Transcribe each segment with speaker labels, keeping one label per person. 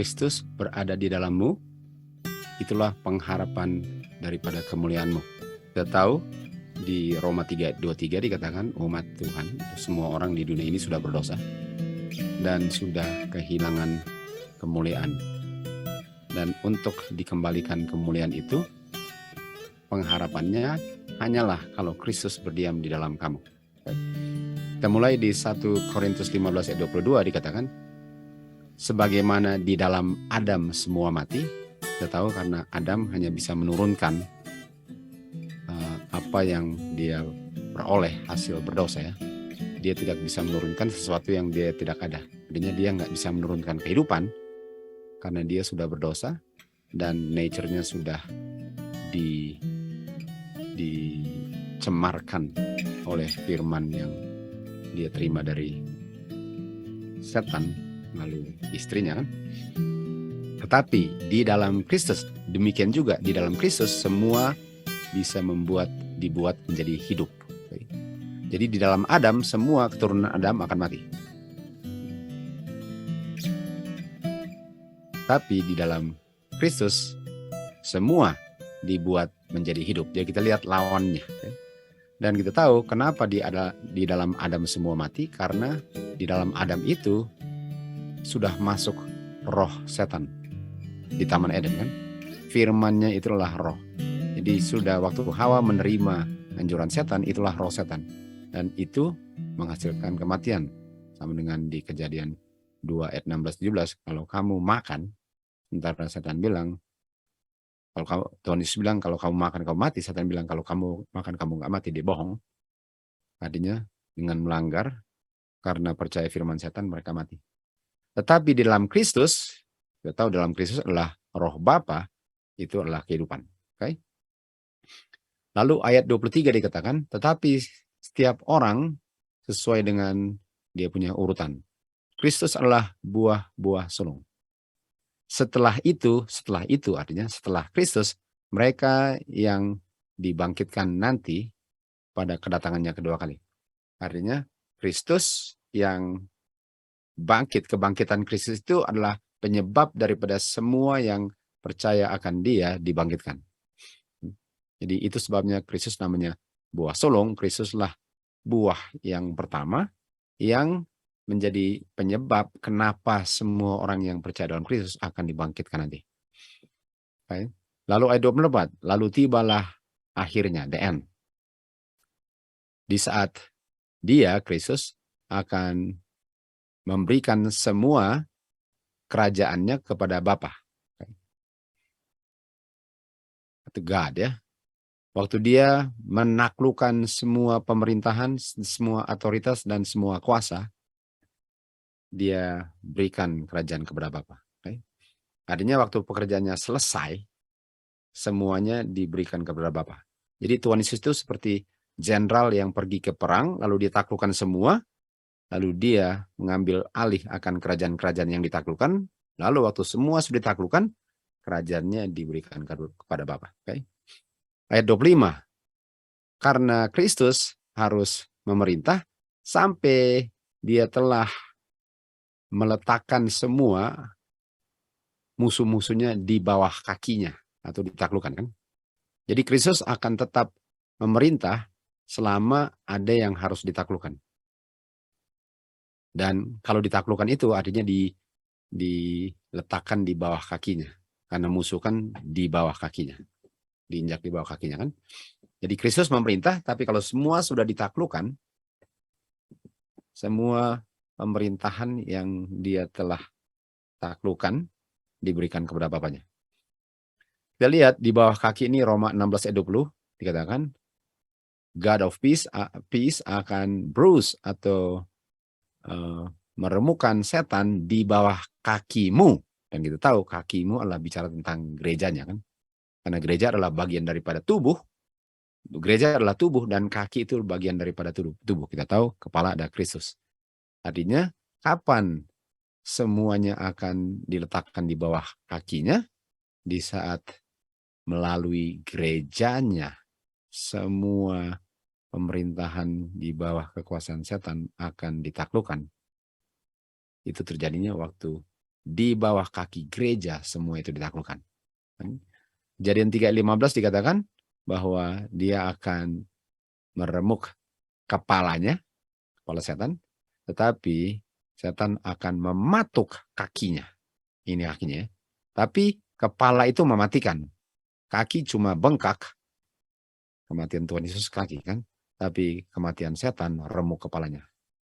Speaker 1: Kristus berada di dalammu, itulah pengharapan daripada kemuliaanmu. Kita tahu di Roma 3:23 dikatakan umat Tuhan, semua orang di dunia ini sudah berdosa dan sudah kehilangan kemuliaan. Dan untuk dikembalikan kemuliaan itu, pengharapannya hanyalah kalau Kristus berdiam di dalam kamu. Kita mulai di 1 Korintus 15 ayat 22 dikatakan, sebagaimana di dalam Adam semua mati. Kita tahu karena Adam hanya bisa menurunkan apa yang dia peroleh hasil berdosa ya. Dia tidak bisa menurunkan sesuatu yang dia tidak ada. Artinya dia nggak bisa menurunkan kehidupan karena dia sudah berdosa dan nature-nya sudah dicemarkan oleh firman yang dia terima dari setan lalu istrinya kan. Tetapi di dalam Kristus demikian juga, di dalam Kristus semua bisa dibuat menjadi hidup. Jadi di dalam Adam semua keturunan Adam akan mati. Tapi di dalam Kristus semua dibuat menjadi hidup. Jadi kita lihat lawannya. Dan kita tahu kenapa di dalam Adam semua mati, karena di dalam Adam itu sudah masuk roh setan di Taman Eden kan. Firman-Nya itulah roh. Jadi sudah waktu Hawa menerima anjuran setan, itulah roh setan. Dan itu menghasilkan kematian. Sama dengan di Kejadian 2 ayat 16-17. Kalau kamu makan, sementara setan bilang, Tuhan Yesus bilang kalau kamu makan kamu mati, setan bilang kalau kamu makan kamu nggak mati, dia bohong. Artinya dengan melanggar karena percaya firman setan mereka mati. Tetapi di dalam Kristus, kita tahu dalam Kristus adalah roh Bapa, itu adalah kehidupan. Okay? Lalu ayat 23 dikatakan, tetapi setiap orang sesuai dengan dia punya urutan. Kristus adalah buah-buah sulung. Setelah itu artinya setelah Kristus, mereka yang dibangkitkan nanti pada kedatangannya kedua kali. Artinya Kristus yang kebangkitan Kristus itu adalah penyebab daripada semua yang percaya akan dia dibangkitkan. Jadi itu sebabnya Kristus namanya buah sulung. Kristuslah buah yang pertama yang menjadi penyebab kenapa semua orang yang percaya dalam Kristus akan dibangkitkan nanti. Okay. Lalu ayat 24, lalu tibalah akhirnya, the end. Di saat dia, Kristus, akan memberikan semua kerajaannya kepada Bapa. Okay. Itu God ya. Waktu dia menaklukkan semua pemerintahan, semua otoritas, dan semua kuasa, dia berikan kerajaan kepada Bapa. Okay. Artinya waktu pekerjaannya selesai, semuanya diberikan kepada Bapa. Jadi Tuhan Yesus itu seperti jenderal yang pergi ke perang, lalu dia taklukkan semua, lalu dia mengambil alih akan kerajaan-kerajaan yang ditaklukkan, lalu waktu semua sudah ditaklukkan, kerajaannya diberikan kepada Bapa. Okay. Ayat 25, karena Kristus harus memerintah sampai dia telah meletakkan semua musuh-musuhnya di bawah kakinya atau ditaklukkan kan. Jadi Kristus akan tetap memerintah selama ada yang harus ditaklukkan. Dan kalau ditaklukkan itu artinya diletakkan di bawah kakinya. Karena musuh kan di bawah kakinya. Diinjak di bawah kakinya kan. Jadi Kristus memerintah, tapi kalau semua sudah ditaklukkan, semua pemerintahan yang dia telah taklukkan diberikan kepada Bapaknya. Kita lihat di bawah kaki ini Roma 16 ayat 20 dikatakan God of peace akan bruise atau meremukkan setan di bawah kakimu. Dan kita tahu kakimu adalah bicara tentang gerejanya kan. Karena gereja adalah bagian daripada tubuh. Gereja adalah tubuh dan kaki itu bagian daripada tubuh. Kita tahu kepala ada Kristus. Artinya kapan semuanya akan diletakkan di bawah kakinya? Di saat melalui gerejanya semua pemerintahan di bawah kekuasaan setan akan ditaklukkan. Itu terjadinya waktu di bawah kaki gereja semua itu ditaklukkan. Kejadian 3:15 dikatakan bahwa dia akan meremuk kepalanya, kepala setan, tetapi setan akan mematuk kakinya. Ini kakinya ya. Tapi kepala itu mematikan. Kaki cuma bengkak. Kematian Tuhan Yesus kaki kan. Tapi kematian setan remuk kepalanya.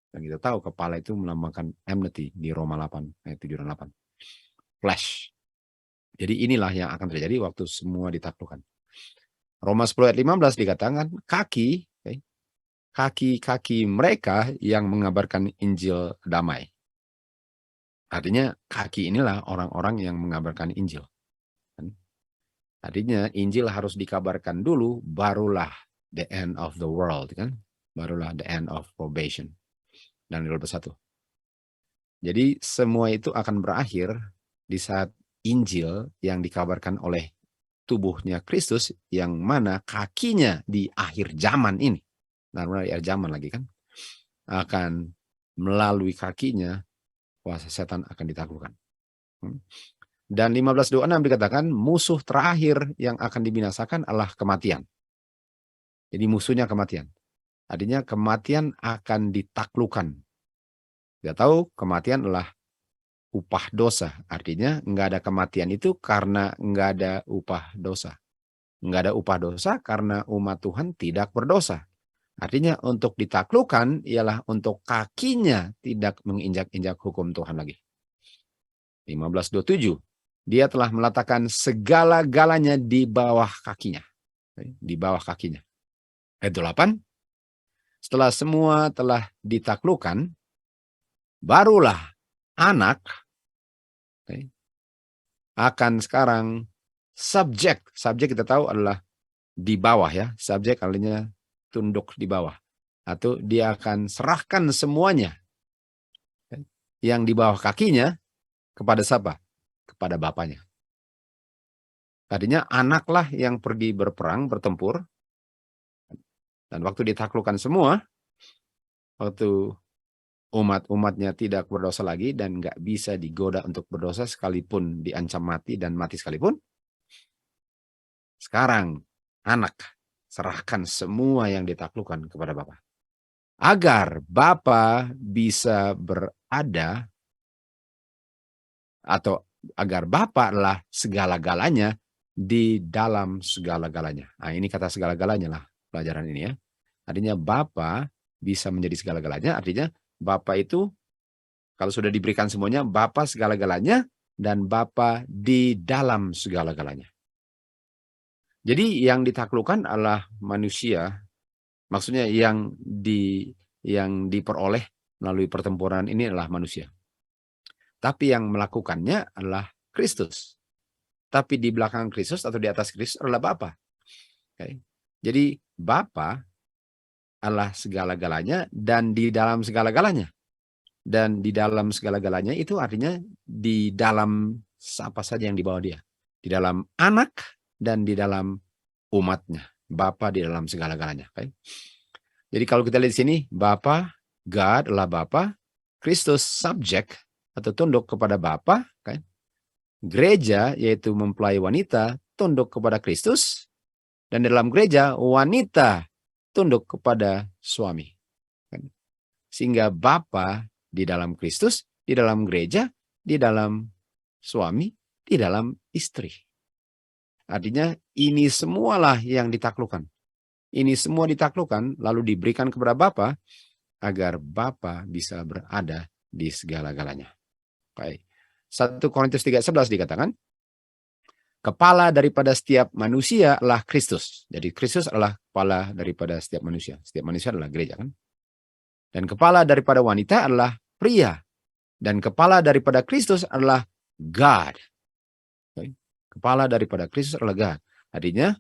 Speaker 1: Dan kita tahu kepala itu melambangkan enmity di Roma 8 ayat 7 dan 8. Flesh. Jadi inilah yang akan terjadi waktu semua ditaklukkan. Roma 10 ayat 15 dikatakan kaki-kaki mereka yang mengabarkan Injil damai. Artinya kaki inilah orang-orang yang mengabarkan Injil. Artinya Injil harus dikabarkan dulu, barulah the end of the world kan. Barulah the end of probation. Dan 21. Jadi semua itu akan berakhir di saat Injil yang dikabarkan oleh tubuhnya Kristus, yang mana kakinya di akhir zaman ini, nah di akhir zaman lagi kan, akan melalui kakinya kuasa setan akan ditaklukkan. Dan 15:26 dikatakan musuh terakhir yang akan dibinasakan adalah kematian. Jadi musuhnya kematian. Artinya kematian akan ditaklukkan. Kita tahu kematian adalah upah dosa. Artinya nggak ada kematian itu karena nggak ada upah dosa. Nggak ada upah dosa karena umat Tuhan tidak berdosa. Artinya untuk ditaklukkan ialah untuk kakinya tidak menginjak-injak hukum Tuhan lagi. 15:27. Dia telah meletakkan segala-galanya di bawah kakinya. Di bawah kakinya. Ayat 8. Setelah semua telah ditaklukkan, barulah anak akan sekarang subjek. Subjek kita tahu adalah di bawah ya. Subjek artinya tunduk di bawah. Atau dia akan serahkan semuanya yang di bawah kakinya kepada siapa? Kepada bapaknya. Tadinya anaklah yang pergi berperang, bertempur. Dan waktu ditaklukkan semua, waktu umat-umatnya tidak berdosa lagi dan nggak bisa digoda untuk berdosa sekalipun diancam mati dan mati sekalipun. Sekarang anak serahkan semua yang ditaklukkan kepada Bapa. Agar Bapa bisa berada atau agar Bapa adalah segala-galanya di dalam segala-galanya. Nah, ini kata segala-galanya lah pelajaran ini ya. Artinya Bapa bisa menjadi segala-galanya, artinya Bapa itu kalau sudah diberikan semuanya, Bapa segala-galanya dan Bapa di dalam segala-galanya. Jadi yang ditaklukkan adalah manusia, maksudnya yang diperoleh melalui pertempuran ini adalah manusia. Tapi yang melakukannya adalah Kristus. Tapi di belakang Kristus atau di atas Kristus adalah Bapa. Okay. Jadi Bapa adalah segala-galanya dan di dalam segala-galanya. Dan di dalam segala-galanya itu artinya di dalam apa saja yang di bawah dia. Di dalam anak dan di dalam umatnya. Bapa di dalam segala-galanya. Okay. Jadi kalau kita lihat di sini, Bapa, God adalah Bapa, Kristus subject atau tunduk kepada Bapa, okay. Gereja yaitu mempelai wanita tunduk kepada Kristus, dan dalam gereja wanita tunduk kepada suami. Sehingga Bapa di dalam Kristus, di dalam gereja, di dalam suami, di dalam istri. Artinya ini semualah yang ditaklukkan. Ini semua ditaklukkan lalu diberikan kepada Bapa agar Bapa bisa berada di segala-galanya. Baik. 1 Korintus 3:11 dikatakan, kepala daripada setiap manusia adalah Kristus. Jadi Kristus adalah kepala daripada setiap manusia. Setiap manusia adalah gereja kan. Dan kepala daripada wanita adalah pria. Dan kepala daripada Kristus adalah God. Okay. Kepala daripada Kristus adalah God. Artinya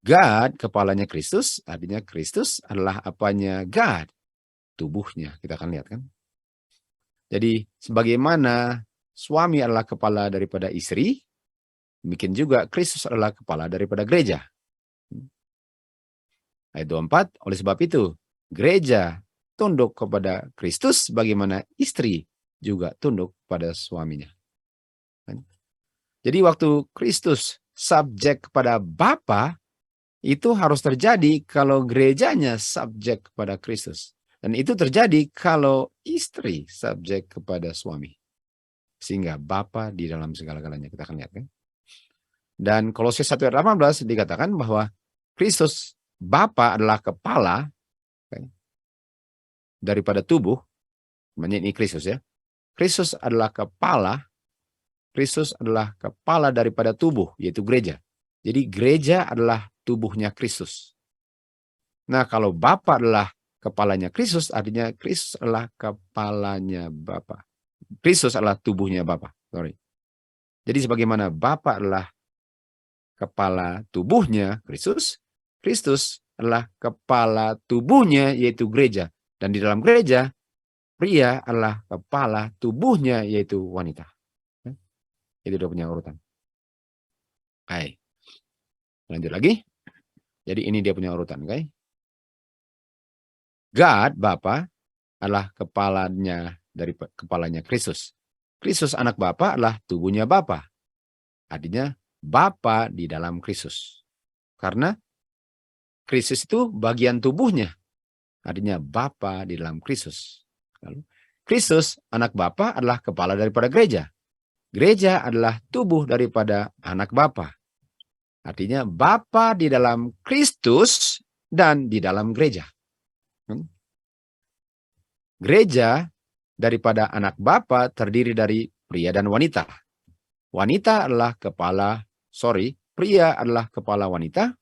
Speaker 1: God kepalanya Kristus, artinya Kristus adalah apanya God. Tubuhnya, kita akan lihat kan. Jadi sebagaimana suami adalah kepala daripada istri, demikian juga Kristus adalah kepala daripada gereja. Ayat 24, oleh sebab itu, gereja tunduk kepada Kristus, bagaimana istri juga tunduk kepada suaminya. Jadi waktu Kristus subjek kepada Bapa, itu harus terjadi kalau gerejanya subjek kepada Kristus. Dan itu terjadi kalau istri subjek kepada suami. Sehingga Bapa di dalam segala-galanya. Kita akan lihat kan. Dan Kolose 1 ayat 18 dikatakan bahwa Kristus Bapa adalah kepala daripada tubuh. Ini Kristus ya. Kristus adalah kepala. Kristus adalah kepala daripada tubuh, yaitu gereja. Jadi gereja adalah tubuhnya Kristus. Nah, kalau Bapa adalah kepalanya Kristus, artinya Kristus adalah kepalanya Bapa. Kristus adalah tubuhnya Bapa. Sorry. Jadi sebagaimana Bapa adalah kepala tubuhnya Kristus, Kristus adalah kepala tubuhnya yaitu gereja. Dan di dalam gereja, pria adalah kepala tubuhnya yaitu wanita. Itu udah punya urutan. Hai. Lanjut lagi. Jadi ini dia punya urutan, oke? God, Bapa, adalah kepalanya Kristus. Kristus anak Bapa adalah tubuhnya Bapa. Artinya Bapa di dalam Kristus. Karena Kristus itu bagian tubuhnya. Artinya Bapa di dalam Kristus. Lalu Kristus anak Bapa adalah kepala daripada gereja. Gereja adalah tubuh daripada anak Bapa. Artinya Bapa di dalam Kristus dan di dalam gereja. Gereja daripada anak Bapa terdiri dari pria dan wanita. Pria adalah kepala wanita.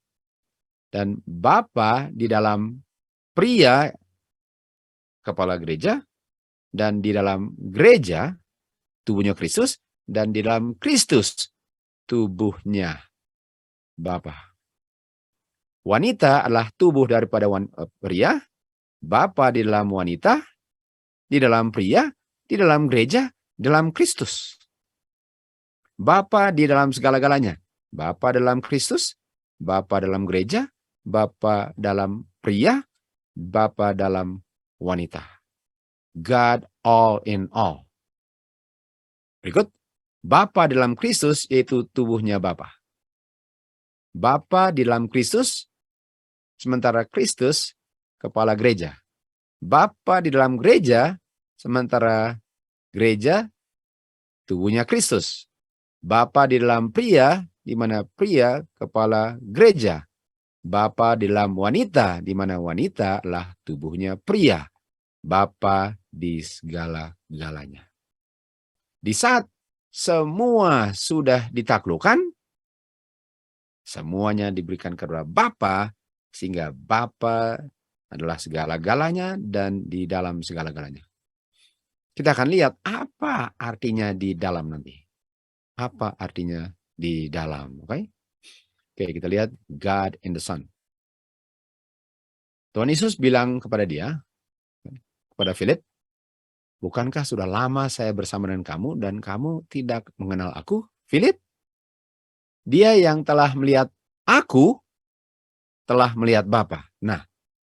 Speaker 1: Dan Bapa di dalam pria kepala gereja. Dan di dalam gereja tubuhnya Kristus. Dan di dalam Kristus tubuhnya Bapa. Wanita adalah tubuh daripada pria, Bapa di dalam wanita, di dalam pria, di dalam gereja, dalam Kristus. Bapa di dalam segala-galanya. Bapa dalam Kristus, Bapa dalam gereja, Bapa dalam pria, Bapa dalam wanita. God all in all. Berikut. Bapa dalam Kristus yaitu tubuhnya Bapa. Bapa di dalam Kristus, sementara Kristus kepala gereja. Bapa di dalam gereja, sementara gereja tubuhnya Kristus. Bapa di dalam pria, di mana pria kepala gereja. Bapa di dalam wanita, di mana wanita adalah tubuhnya pria. Bapa di segala-galanya. Di saat semua sudah ditaklukkan, semuanya diberikan kepada Bapa, sehingga Bapa adalah segala-galanya dan di dalam segala-galanya. Kita akan lihat apa artinya di dalam nanti. Apa artinya di dalam, oke? Oke, kita lihat God in the Son. Tuhan Yesus bilang kepada dia, kepada Philip, bukankah sudah lama saya bersama dengan kamu dan kamu tidak mengenal aku, Philip? Dia yang telah melihat aku, telah melihat Bapa. Nah,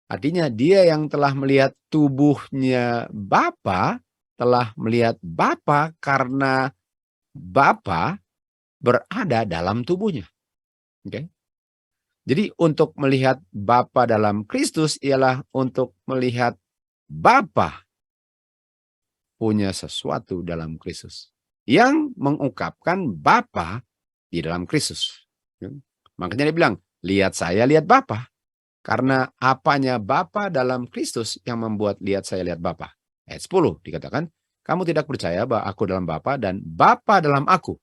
Speaker 1: artinya dia yang telah melihat tubuhnya Bapa, telah melihat Bapa karena Bapa berada dalam tubuhnya. Oke? Jadi untuk melihat Bapa dalam Kristus ialah untuk melihat Bapa punya sesuatu dalam Kristus yang mengungkapkan Bapa di dalam Kristus. Makanya dia bilang, lihat saya, lihat Bapa. Karena apanya Bapa dalam Kristus yang membuat lihat saya, lihat Bapa. Ayat 10 dikatakan, kamu tidak percaya bahwa aku dalam Bapa dan Bapa dalam aku.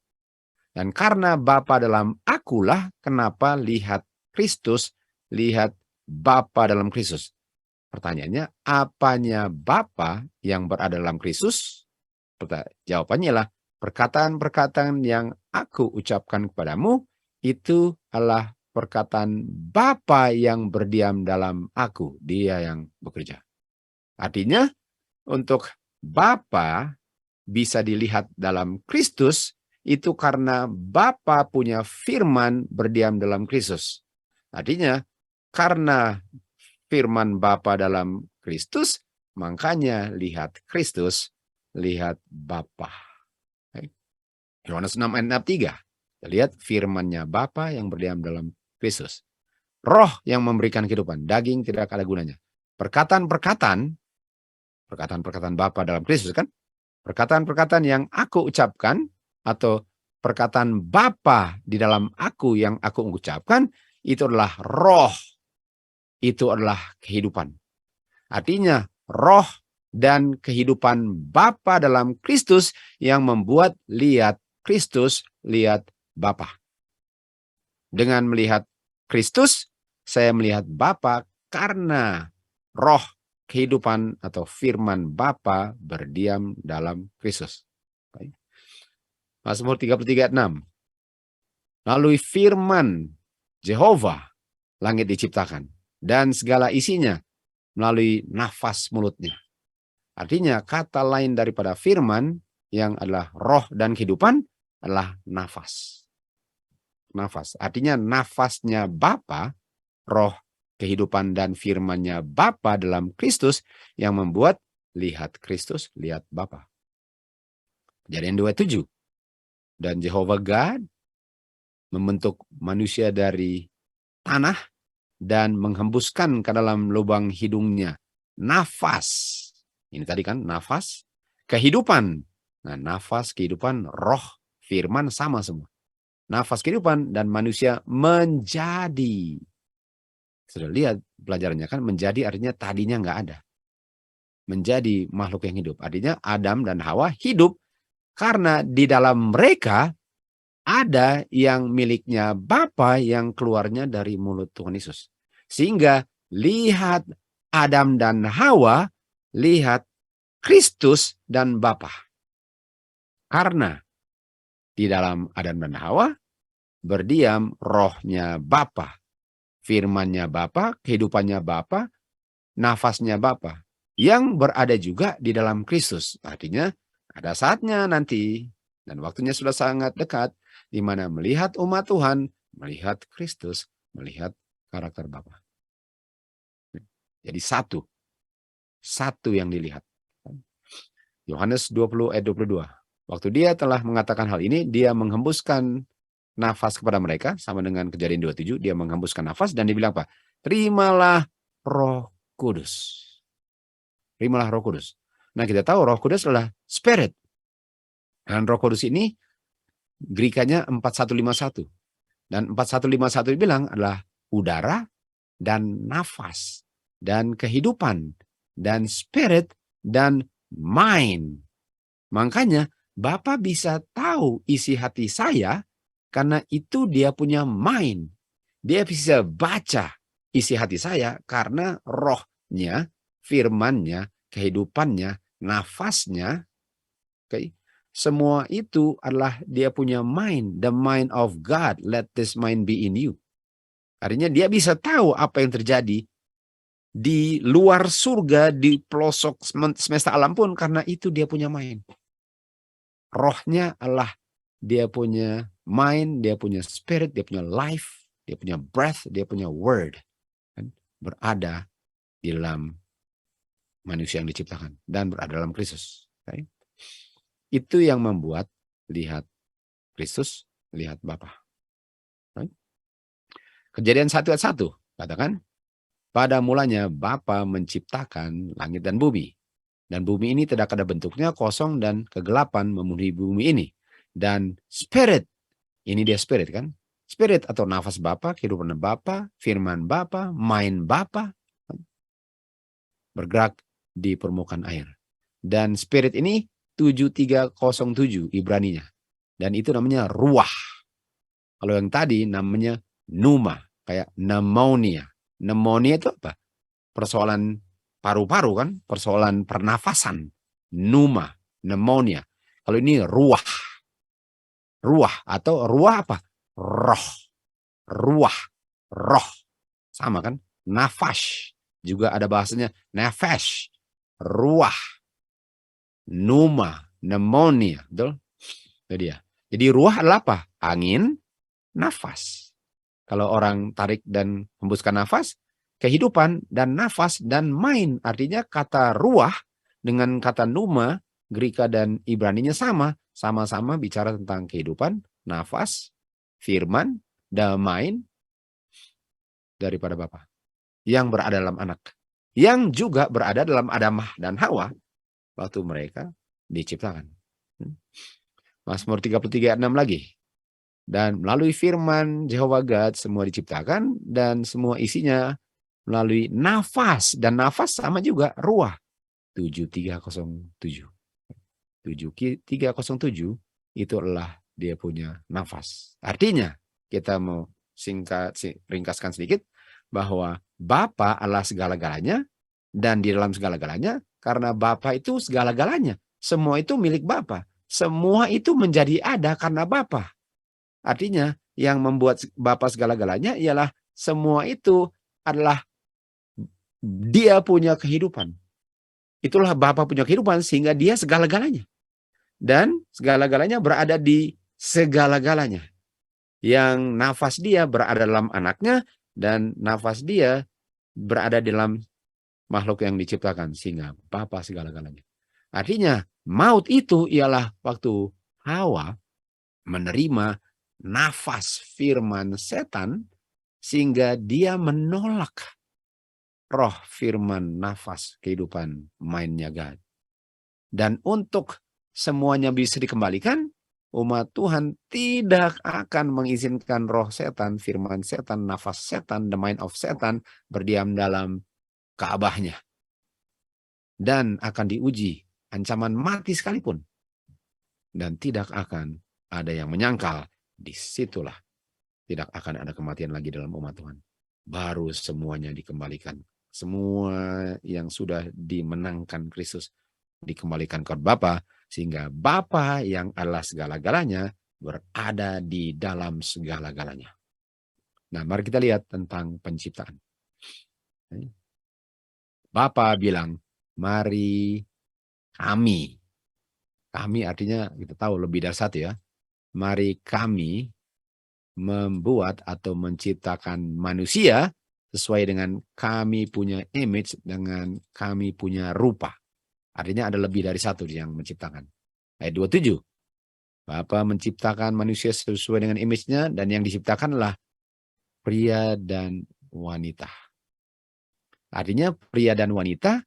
Speaker 1: Dan karena Bapa dalam akulah kenapa lihat Kristus, lihat Bapa dalam Kristus. Pertanyaannya, apanya Bapa yang berada dalam Kristus? Jawabannya adalah perkataan-perkataan yang aku ucapkan kepadamu itu adalah perkataan Bapa yang berdiam dalam aku, dia yang bekerja. Artinya, untuk Bapa bisa dilihat dalam Kristus itu karena Bapa punya firman berdiam dalam Kristus. Artinya, karena firman Bapa dalam Kristus, makanya lihat Kristus, lihat Bapa. Yohanes 6 ayat 3. Kita lihat firman-Nya Bapa yang berdiam dalam Kristus. Roh yang memberikan kehidupan, daging tidak ada gunanya. Perkataan-perkataan Bapa dalam Kristus kan? Perkataan-perkataan yang aku ucapkan atau perkataan Bapa di dalam aku yang aku ucapkan itu adalah roh. Itu adalah kehidupan. Artinya roh dan kehidupan Bapa dalam Kristus yang membuat lihat Kristus, lihat Bapa. Dengan melihat Kristus, saya melihat Bapa karena roh kehidupan atau firman Bapa berdiam dalam Kristus. Mazmur 33 ayat 6. Melalui firman Jehovah langit diciptakan dan segala isinya melalui nafas mulutnya. Artinya kata lain daripada firman yang adalah roh dan kehidupan adalah nafas. Nafas. Artinya nafasnya Bapa, roh, kehidupan dan firman-Nya Bapa dalam Kristus yang membuat lihat Kristus, lihat Bapa. Kejadian 27. Dan Jehovah God membentuk manusia dari tanah dan menghembuskan ke dalam lubang hidungnya nafas. Ini tadi kan nafas, kehidupan. Nah, nafas, kehidupan, roh, firman sama semua. Nafas kehidupan dan manusia menjadi. Sudah lihat pelajarannya kan, menjadi artinya tadinya nggak ada. Menjadi makhluk yang hidup. Artinya Adam dan Hawa hidup karena di dalam mereka ada yang miliknya Bapa yang keluarnya dari mulut Tuhan Yesus. Sehingga lihat Adam dan Hawa, lihat Kristus dan Bapa. Karena di dalam Adam dan Hawa berdiam rohnya Bapa, firmannya Bapa, kehidupannya Bapa, nafasnya Bapa yang berada juga di dalam Kristus. Artinya ada saatnya nanti dan waktunya sudah sangat dekat di mana melihat umat Tuhan, melihat Kristus, melihat karakter Bapa. Jadi satu yang dilihat. Yohanes 20 ayat 22. Waktu dia telah mengatakan hal ini, dia menghembuskan nafas kepada mereka, sama dengan Kejadian 27, dia menghembuskan nafas dan dibilang apa? Terimalah Roh Kudus. Terimalah Roh Kudus. Nah, kita tahu Roh Kudus adalah Spirit. Dan Roh Kudus ini Greek-nya 4151. Dan 4151 bilang adalah udara dan nafas dan kehidupan dan spirit dan mind. Makanya Bapak bisa tahu isi hati saya karena itu dia punya mind. Dia bisa baca isi hati saya karena rohnya, firmannya, kehidupannya, nafasnya. Okay? Semua itu adalah dia punya mind. The mind of God. Let this mind be in you. Artinya dia bisa tahu apa yang terjadi di luar surga, di pelosok semesta alam pun, karena itu dia punya mind. Rohnya adalah dia punya mind, dia punya spirit, dia punya life, dia punya breath, dia punya word. Berada di dalam manusia yang diciptakan dan berada dalam Kristus. Okay? Itu yang membuat lihat Kristus, lihat Bapa. Okay? Kejadian 1 ayat 1 katakan, pada mulanya Bapa menciptakan langit dan bumi. Dan bumi ini tidak ada bentuknya, kosong dan kegelapan memenuhi bumi ini. Dan spirit, ini dia spirit kan? Spirit atau nafas Bapa, kehidupan Bapa, firman Bapa, mind Bapa, bergerak di permukaan air. Dan spirit ini 7307 Ibraninya. Dan itu namanya ruah. Kalau yang tadi namanya pneuma, kayak pneumonia. Pneumonia itu apa? Persoalan paru-paru kan, persoalan pernafasan. Pneumonia. Kalau ini ruah. Ruah atau ruah apa? Roh. Ruah. Roh. Sama kan? Nafas. Juga ada bahasanya nafas. Ruah. Pneumonia. Betul? Itu dia. Jadi ruah adalah apa? Angin, nafas. Kalau orang tarik dan hembuskan nafas, kehidupan dan nafas dan mind. Artinya kata ruah dengan kata pneuma Greka dan Ibraninya sama-sama bicara tentang kehidupan, nafas, firman, damai daripada Bapa yang berada dalam anak, yang juga berada dalam Adam dan Hawa waktu mereka diciptakan. Mazmur 33 ayat 6 lagi. Dan melalui firman Jehovah God semua diciptakan dan semua isinya melalui nafas, dan nafas sama juga ruah. 7307. 7307 itu adalah dia punya nafas. Artinya kita mau ringkaskan sedikit bahwa Bapa adalah segala-galanya, dan di dalam segala-galanya karena Bapa itu segala-galanya. Semua itu milik Bapa. Semua itu menjadi ada karena Bapa. Artinya yang membuat Bapa segala-galanya ialah semua itu adalah dia punya kehidupan. Itulah Bapa punya kehidupan sehingga dia segala-galanya. Dan segala-galanya berada di segala-galanya. Yang nafas dia berada dalam anaknya, dan nafas dia berada dalam makhluk yang diciptakan, sehingga Bapa segala-galanya. Artinya maut itu ialah waktu Hawa menerima nafas firman setan, sehingga dia menolak roh firman nafas kehidupan mainnya God. Dan untuk semuanya bisa dikembalikan, umat Tuhan tidak akan mengizinkan roh setan, firman setan, nafas setan, the mind of setan berdiam dalam Ka'bahnya. Dan akan diuji ancaman mati sekalipun. Dan tidak akan ada yang menyangkal. Disitulah tidak akan ada kematian lagi dalam umat Tuhan. Baru semuanya dikembalikan. Semua yang sudah dimenangkan Kristus dikembalikan ke Bapa, sehingga Bapa yang adalah segala-galanya berada di dalam segala-galanya. Nah, mari kita lihat tentang penciptaan. Bapa bilang, mari kami. Kami artinya kita tahu lebih dari satu ya. Mari kami membuat atau menciptakan manusia sesuai dengan kami punya image, dengan kami punya rupa. Artinya ada lebih dari satu yang menciptakan. Ayat 27. Bapa menciptakan manusia sesuai dengan image-nya, dan yang diciptakanlah pria dan wanita. Artinya pria dan wanita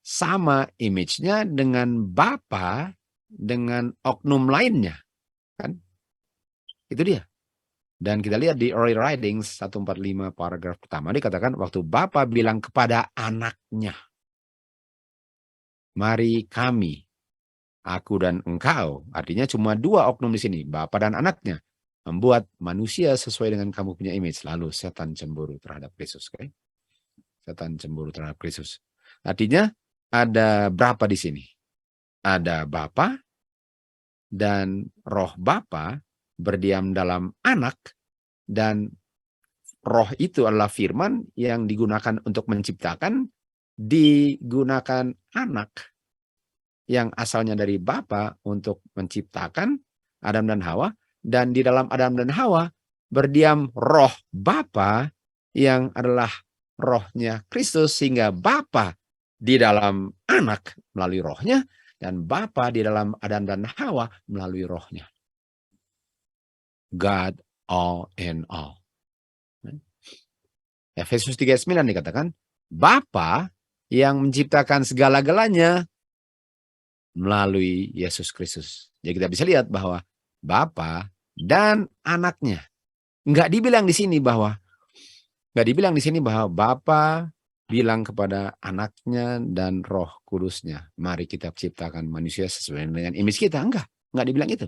Speaker 1: sama image-nya dengan Bapa dengan oknum lainnya. Kan? Itu dia. Dan kita lihat di Early Writings 145 paragraf pertama dikatakan waktu Bapa bilang kepada anaknya, mari kami, aku dan engkau, artinya cuma dua oknum di sini, Bapa dan anaknya, membuat manusia sesuai dengan kamu punya image. Lalu setan cemburu terhadap Kristus. Okay? Setan cemburu terhadap Kristus. Artinya ada berapa di sini? Ada Bapa dan roh Bapa berdiam dalam anak, dan roh itu adalah firman yang digunakan untuk menciptakan, digunakan anak yang asalnya dari Bapa untuk menciptakan Adam dan Hawa, dan di dalam Adam dan Hawa berdiam roh Bapa yang adalah rohnya Kristus, sehingga Bapa di dalam anak melalui rohnya, dan Bapa di dalam Adam dan Hawa melalui rohnya. God all in all. Efesus 3:9 dikatakan, Bapa yang menciptakan segala-galanya melalui Yesus Kristus. Jadi kita bisa lihat bahwa Bapa dan anaknya. Enggak dibilang di sini bahwa Bapa bilang kepada anaknya dan Roh Kudusnya, mari kita ciptakan manusia sesuai dengan image kita. Enggak dibilang itu.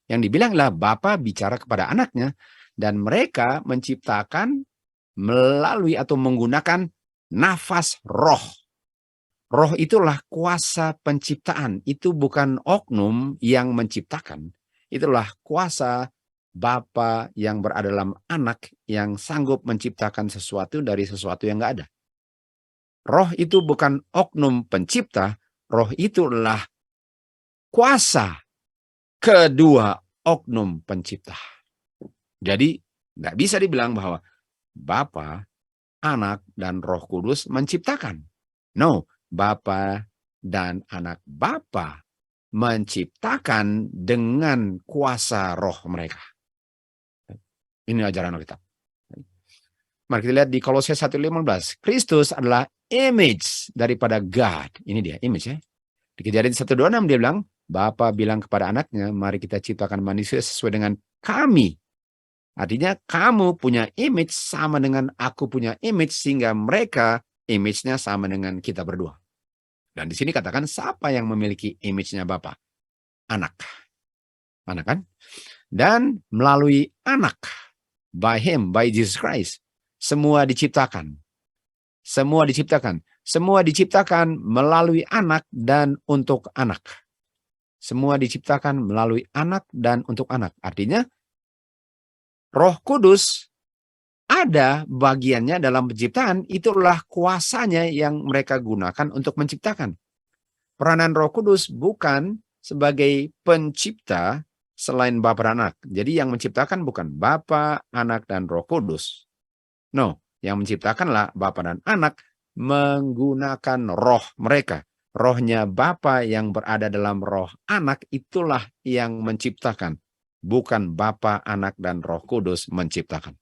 Speaker 1: Yang dibilanglah Bapa bicara kepada anaknya, dan mereka menciptakan melalui atau menggunakan nafas roh. Roh itulah kuasa penciptaan. Itu bukan oknum yang menciptakan. Itulah kuasa Bapa yang berada dalam anak yang sanggup menciptakan sesuatu dari sesuatu yang enggak ada. Roh itu bukan oknum pencipta. Roh itu adalah kuasa kedua oknum pencipta. Jadi nggak bisa dibilang bahwa Bapa, Anak, dan Roh Kudus menciptakan. No, Bapa dan Anak Bapa menciptakan dengan kuasa roh mereka. Ini ajaran Alkitab. Mari kita lihat di Kolose 1:15. Kristus adalah image daripada God. Ini dia, image ya. Di Kejadian 1:26 dia bilang, Bapa bilang kepada anaknya, mari kita ciptakan manusia sesuai dengan kami. Artinya kamu punya image sama dengan aku punya image, sehingga mereka image-nya sama dengan kita berdua. Dan di sini katakan siapa yang memiliki image-nya Bapa? Anak. Anak kan? Dan melalui anak, by him, by Jesus Christ, semua diciptakan. Semua diciptakan. Semua diciptakan melalui anak dan untuk anak. Semua diciptakan melalui anak dan untuk anak. Artinya, Roh Kudus ada bagiannya dalam penciptaan, itulah kuasanya yang mereka gunakan untuk menciptakan. Peranan Roh Kudus bukan sebagai pencipta selain Bapa dan Anak. Jadi yang menciptakan bukan Bapa, Anak, dan Roh Kudus. No, yang menciptakanlah Bapa dan Anak menggunakan roh mereka. Rohnya Bapa yang berada dalam roh Anak itulah yang menciptakan. Bukan Bapa, Anak, dan Roh Kudus menciptakan.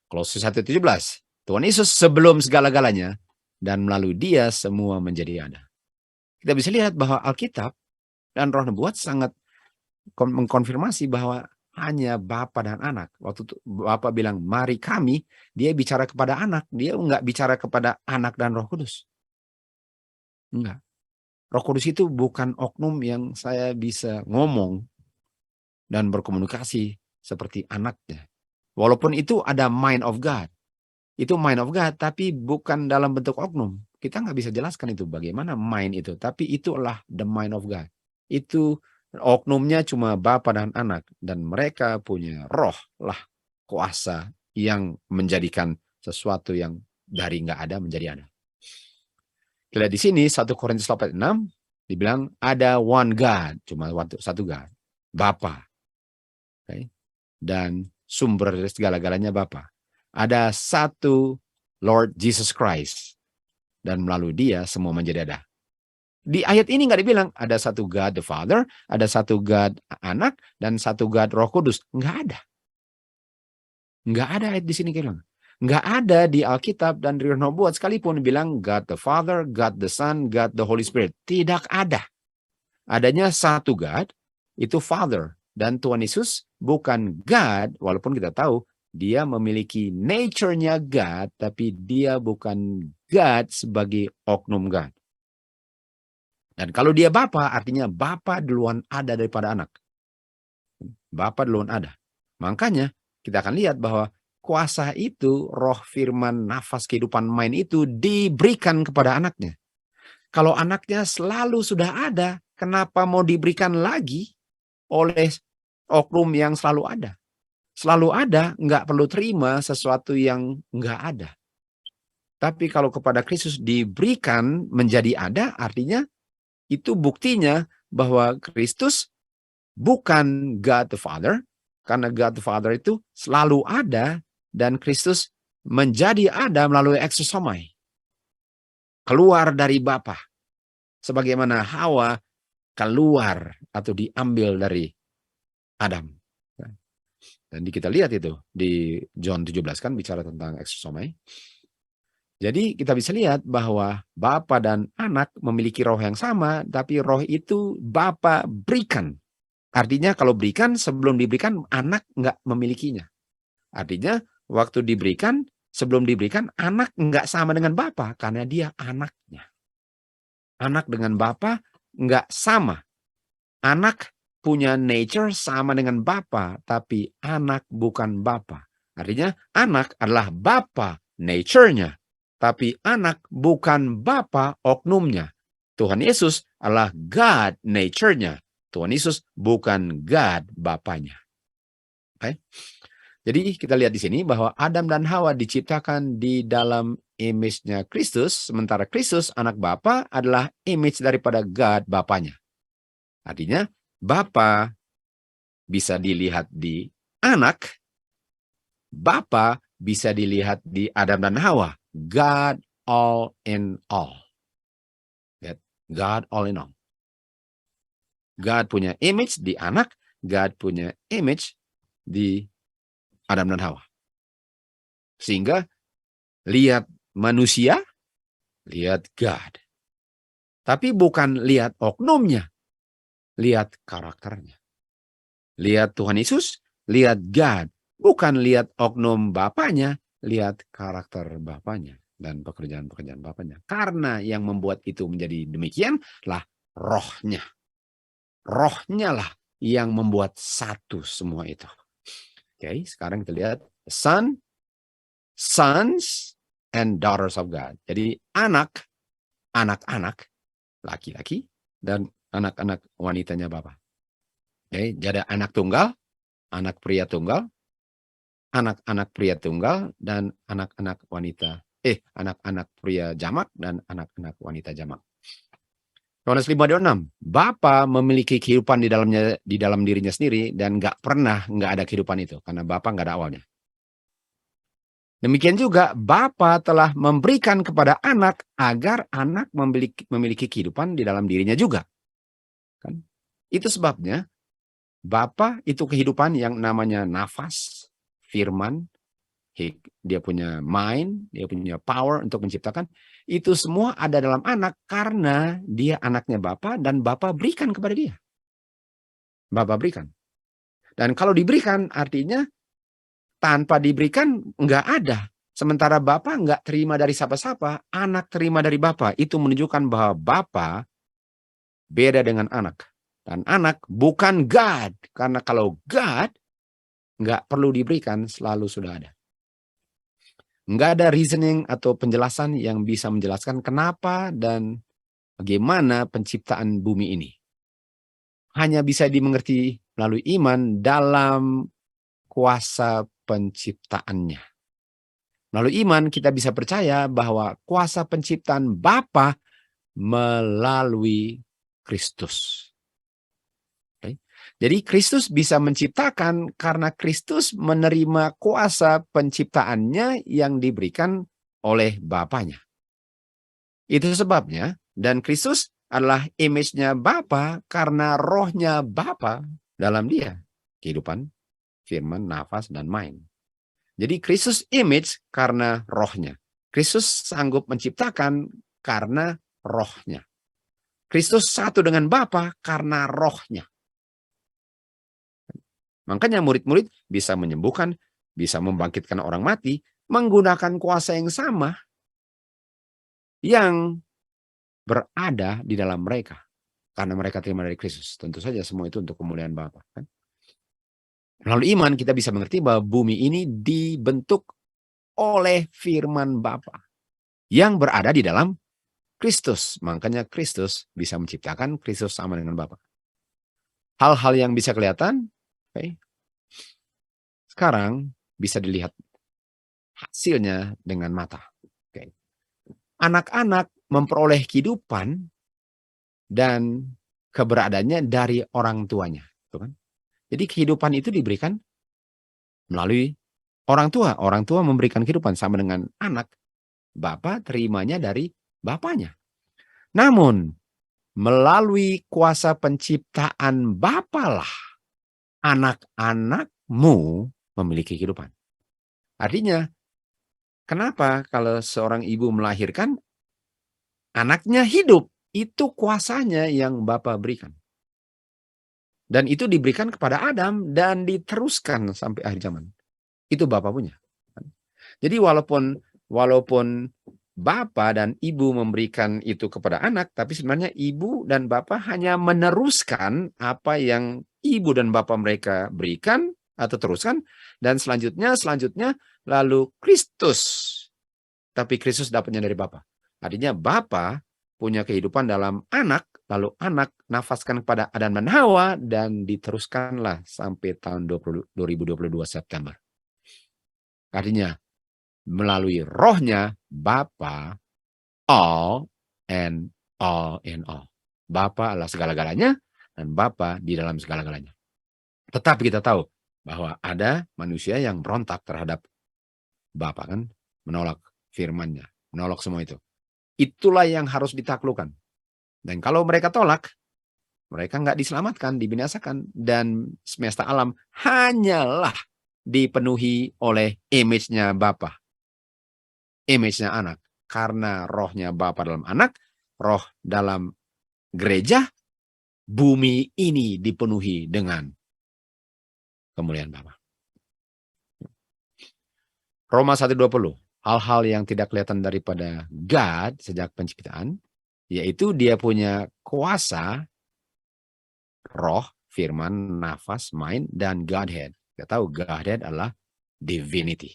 Speaker 1: Kolose 1:17. Tuhan Yesus sebelum segala-galanya dan melalui dia semua menjadi ada. Kita bisa lihat bahwa Alkitab dan Roh Nubuat sangat mengkonfirmasi bahwa hanya Bapa dan Anak. Waktu itu Bapa bilang, mari kami, dia bicara kepada anak. Dia enggak bicara kepada Anak dan Roh Kudus. Enggak. Roh Kudus itu bukan oknum yang saya bisa ngomong dan berkomunikasi seperti anaknya. Walaupun itu ada mind of God. Itu mind of God, tapi bukan dalam bentuk oknum. Kita nggak bisa jelaskan itu bagaimana mind itu. Tapi itulah the mind of God. Itu oknumnya cuma Bapa dan Anak. Dan mereka punya roh lah kuasa yang menjadikan sesuatu yang dari nggak ada menjadi ada. Kita lihat di sini 1 Korintus 8:6 dibilang ada one God. Cuma satu God. Bapa. Okay? Dan sumber segala-galanya Bapa. Ada satu Lord Jesus Christ. Dan melalui dia semua menjadi ada. Di ayat ini nggak dibilang ada satu God the Father, ada satu God Anak, dan satu God Roh Kudus. Nggak ada. Nggak ada ayat di sini bilang. Nggak ada di Alkitab dan di Roh Nubuat sekalipun bilang God the Father, God the Son, God the Holy Spirit. Tidak ada. Adanya satu God, itu Father. Dan Tuhan Yesus bukan God, walaupun kita tahu dia memiliki nature-nya God, tapi dia bukan God sebagai oknum God. Dan kalau dia Bapa, artinya Bapa duluan ada daripada Anak. Bapa duluan ada. Makanya kita akan lihat bahwa kuasa itu, roh firman, nafas kehidupan main itu diberikan kepada anaknya. Kalau anaknya selalu sudah ada, kenapa mau diberikan lagi oleh oknum yang selalu ada? Selalu ada, nggak perlu terima sesuatu yang nggak ada. Tapi kalau kepada Kristus diberikan menjadi ada, artinya itu buktinya bahwa Kristus bukan God the Father, karena God the Father itu selalu ada, dan Kristus menjadi ada melalui exosomai. Keluar dari Bapa. Sebagaimana Hawa keluar atau diambil dari Adam. Dan kita lihat itu di John 17 kan bicara tentang exosomai. Jadi kita bisa lihat bahwa Bapa dan Anak memiliki roh yang sama, tapi roh itu Bapa berikan. Artinya kalau berikan, sebelum diberikan Anak nggak memilikinya. Artinya waktu diberikan, sebelum diberikan Anak nggak sama dengan Bapa karena dia anaknya. Anak dengan Bapa nggak sama. Anak punya nature sama dengan Bapa, tapi Anak bukan Bapa. Artinya anak adalah Bapa nature-nya, tapi anak bukan Bapa oknumnya. Tuhan Yesus adalah God nature-nya. Tuhan Yesus bukan God Bapanya. Okay? Jadi kita lihat di sini bahwa Adam dan Hawa diciptakan di dalam image-nya Kristus, sementara Kristus anak Bapa adalah image daripada God Bapanya. Artinya Bapa bisa dilihat di anak, Bapa bisa dilihat di Adam dan Hawa. God all in all. God all in all. God punya image di anak, God punya image di Adam dan Hawa. Sehingga lihat manusia, lihat God. Tapi bukan lihat oknumnya, lihat karakternya. Lihat Tuhan Yesus, lihat God. Bukan lihat oknum Bapaknya, lihat karakter Bapaknya dan pekerjaan-pekerjaan Bapaknya. Karena yang membuat itu menjadi demikian lah rohnya. Rohnya lah yang membuat satu semua itu. Oke, sekarang kita lihat sons and daughters of God. Jadi anak-anak laki-laki dan anak-anak wanitanya Bapa. Oke, jadi anak tunggal, anak pria tunggal, anak-anak pria tunggal dan anak-anak wanita. Anak-anak pria jamak dan anak-anak wanita jamak. Yohanes 5:26. Bapa memiliki kehidupan di dalam dirinya sendiri dan nggak ada kehidupan itu karena Bapa nggak ada awalnya. Demikian juga Bapa telah memberikan kepada anak agar anak memiliki kehidupan di dalam dirinya juga. Kan? Itu sebabnya Bapa itu kehidupan yang namanya nafas, firman, dia punya mind, dia punya power untuk menciptakan. Itu semua ada dalam anak karena dia anaknya Bapa dan Bapa berikan kepada dia. Bapa berikan. Dan kalau diberikan artinya tanpa diberikan nggak ada. Sementara Bapa nggak terima dari siapa-siapa, anak terima dari Bapa. Itu menunjukkan bahwa Bapa beda dengan anak. Dan anak bukan God. Karena kalau God nggak perlu diberikan, selalu sudah ada. Nggak ada reasoning atau penjelasan yang bisa menjelaskan kenapa dan bagaimana penciptaan bumi ini. Hanya bisa dimengerti melalui iman dalam kuasa penciptaannya. Melalui iman kita bisa percaya bahwa kuasa penciptaan Bapa melalui Kristus. Jadi Kristus bisa menciptakan karena Kristus menerima kuasa penciptaannya yang diberikan oleh Bapaknya. Itu sebabnya, dan Kristus adalah image-nya Bapa karena rohnya Bapa dalam dia. Kehidupan, firman, nafas, dan mind. Jadi Kristus image karena rohnya. Kristus sanggup menciptakan karena rohnya. Kristus satu dengan Bapa karena rohnya. Makanya murid-murid bisa menyembuhkan, bisa membangkitkan orang mati, menggunakan kuasa yang sama yang berada di dalam mereka. Karena mereka terima dari Kristus. Tentu saja semua itu untuk kemuliaan Bapa. Kan? Melalui iman kita bisa mengerti bahwa bumi ini dibentuk oleh firman Bapa yang berada di dalam Kristus. Makanya Kristus bisa menciptakan, Kristus sama dengan Bapa. Hal-hal yang bisa kelihatan, sekarang bisa dilihat hasilnya dengan mata. Anak-anak memperoleh kehidupan dan keberadaannya dari orang tuanya. Jadi kehidupan itu diberikan melalui orang tua. Orang tua memberikan kehidupan sama dengan anak. Bapa terimanya dari bapaknya. Namun melalui kuasa penciptaan Bapalah anak-anakmu memiliki kehidupan. Artinya, kenapa kalau seorang ibu melahirkan, anaknya hidup? Itu kuasanya yang Bapa berikan. Dan itu diberikan kepada Adam dan diteruskan sampai akhir zaman. Itu Bapa punya. Jadi walaupun Bapa dan ibu memberikan itu kepada anak, tapi sebenarnya ibu dan Bapa hanya meneruskan apa yang ibu dan Bapa mereka berikan atau teruskan, dan selanjutnya lalu Kristus. Tapi Kristus dapatnya dari Bapa. Artinya Bapa punya kehidupan dalam anak, lalu anak nafaskan kepada Adam dan Hawa, dan diteruskanlah sampai tahun 2022 September. Artinya melalui rohnya Bapa, all and all in all. Bapa adalah segala-galanya dan Bapa di dalam segala-galanya. Tetapi kita tahu bahwa ada manusia yang berontak terhadap Bapa, kan, menolak firman-Nya, menolak semua itu. Itulah yang harus ditaklukkan. Dan kalau mereka tolak, mereka nggak diselamatkan, dibinasakan. Dan semesta alam hanyalah dipenuhi oleh image-nya Bapa, image-nya anak. Karena rohnya Bapa dalam anak, roh dalam gereja, bumi ini dipenuhi dengan kemuliaan Bapa. Roma 1:20. Hal-hal yang tidak kelihatan daripada God sejak penciptaan, yaitu dia punya kuasa, roh, firman, nafas, mind, dan Godhead. Kita tahu Godhead adalah divinity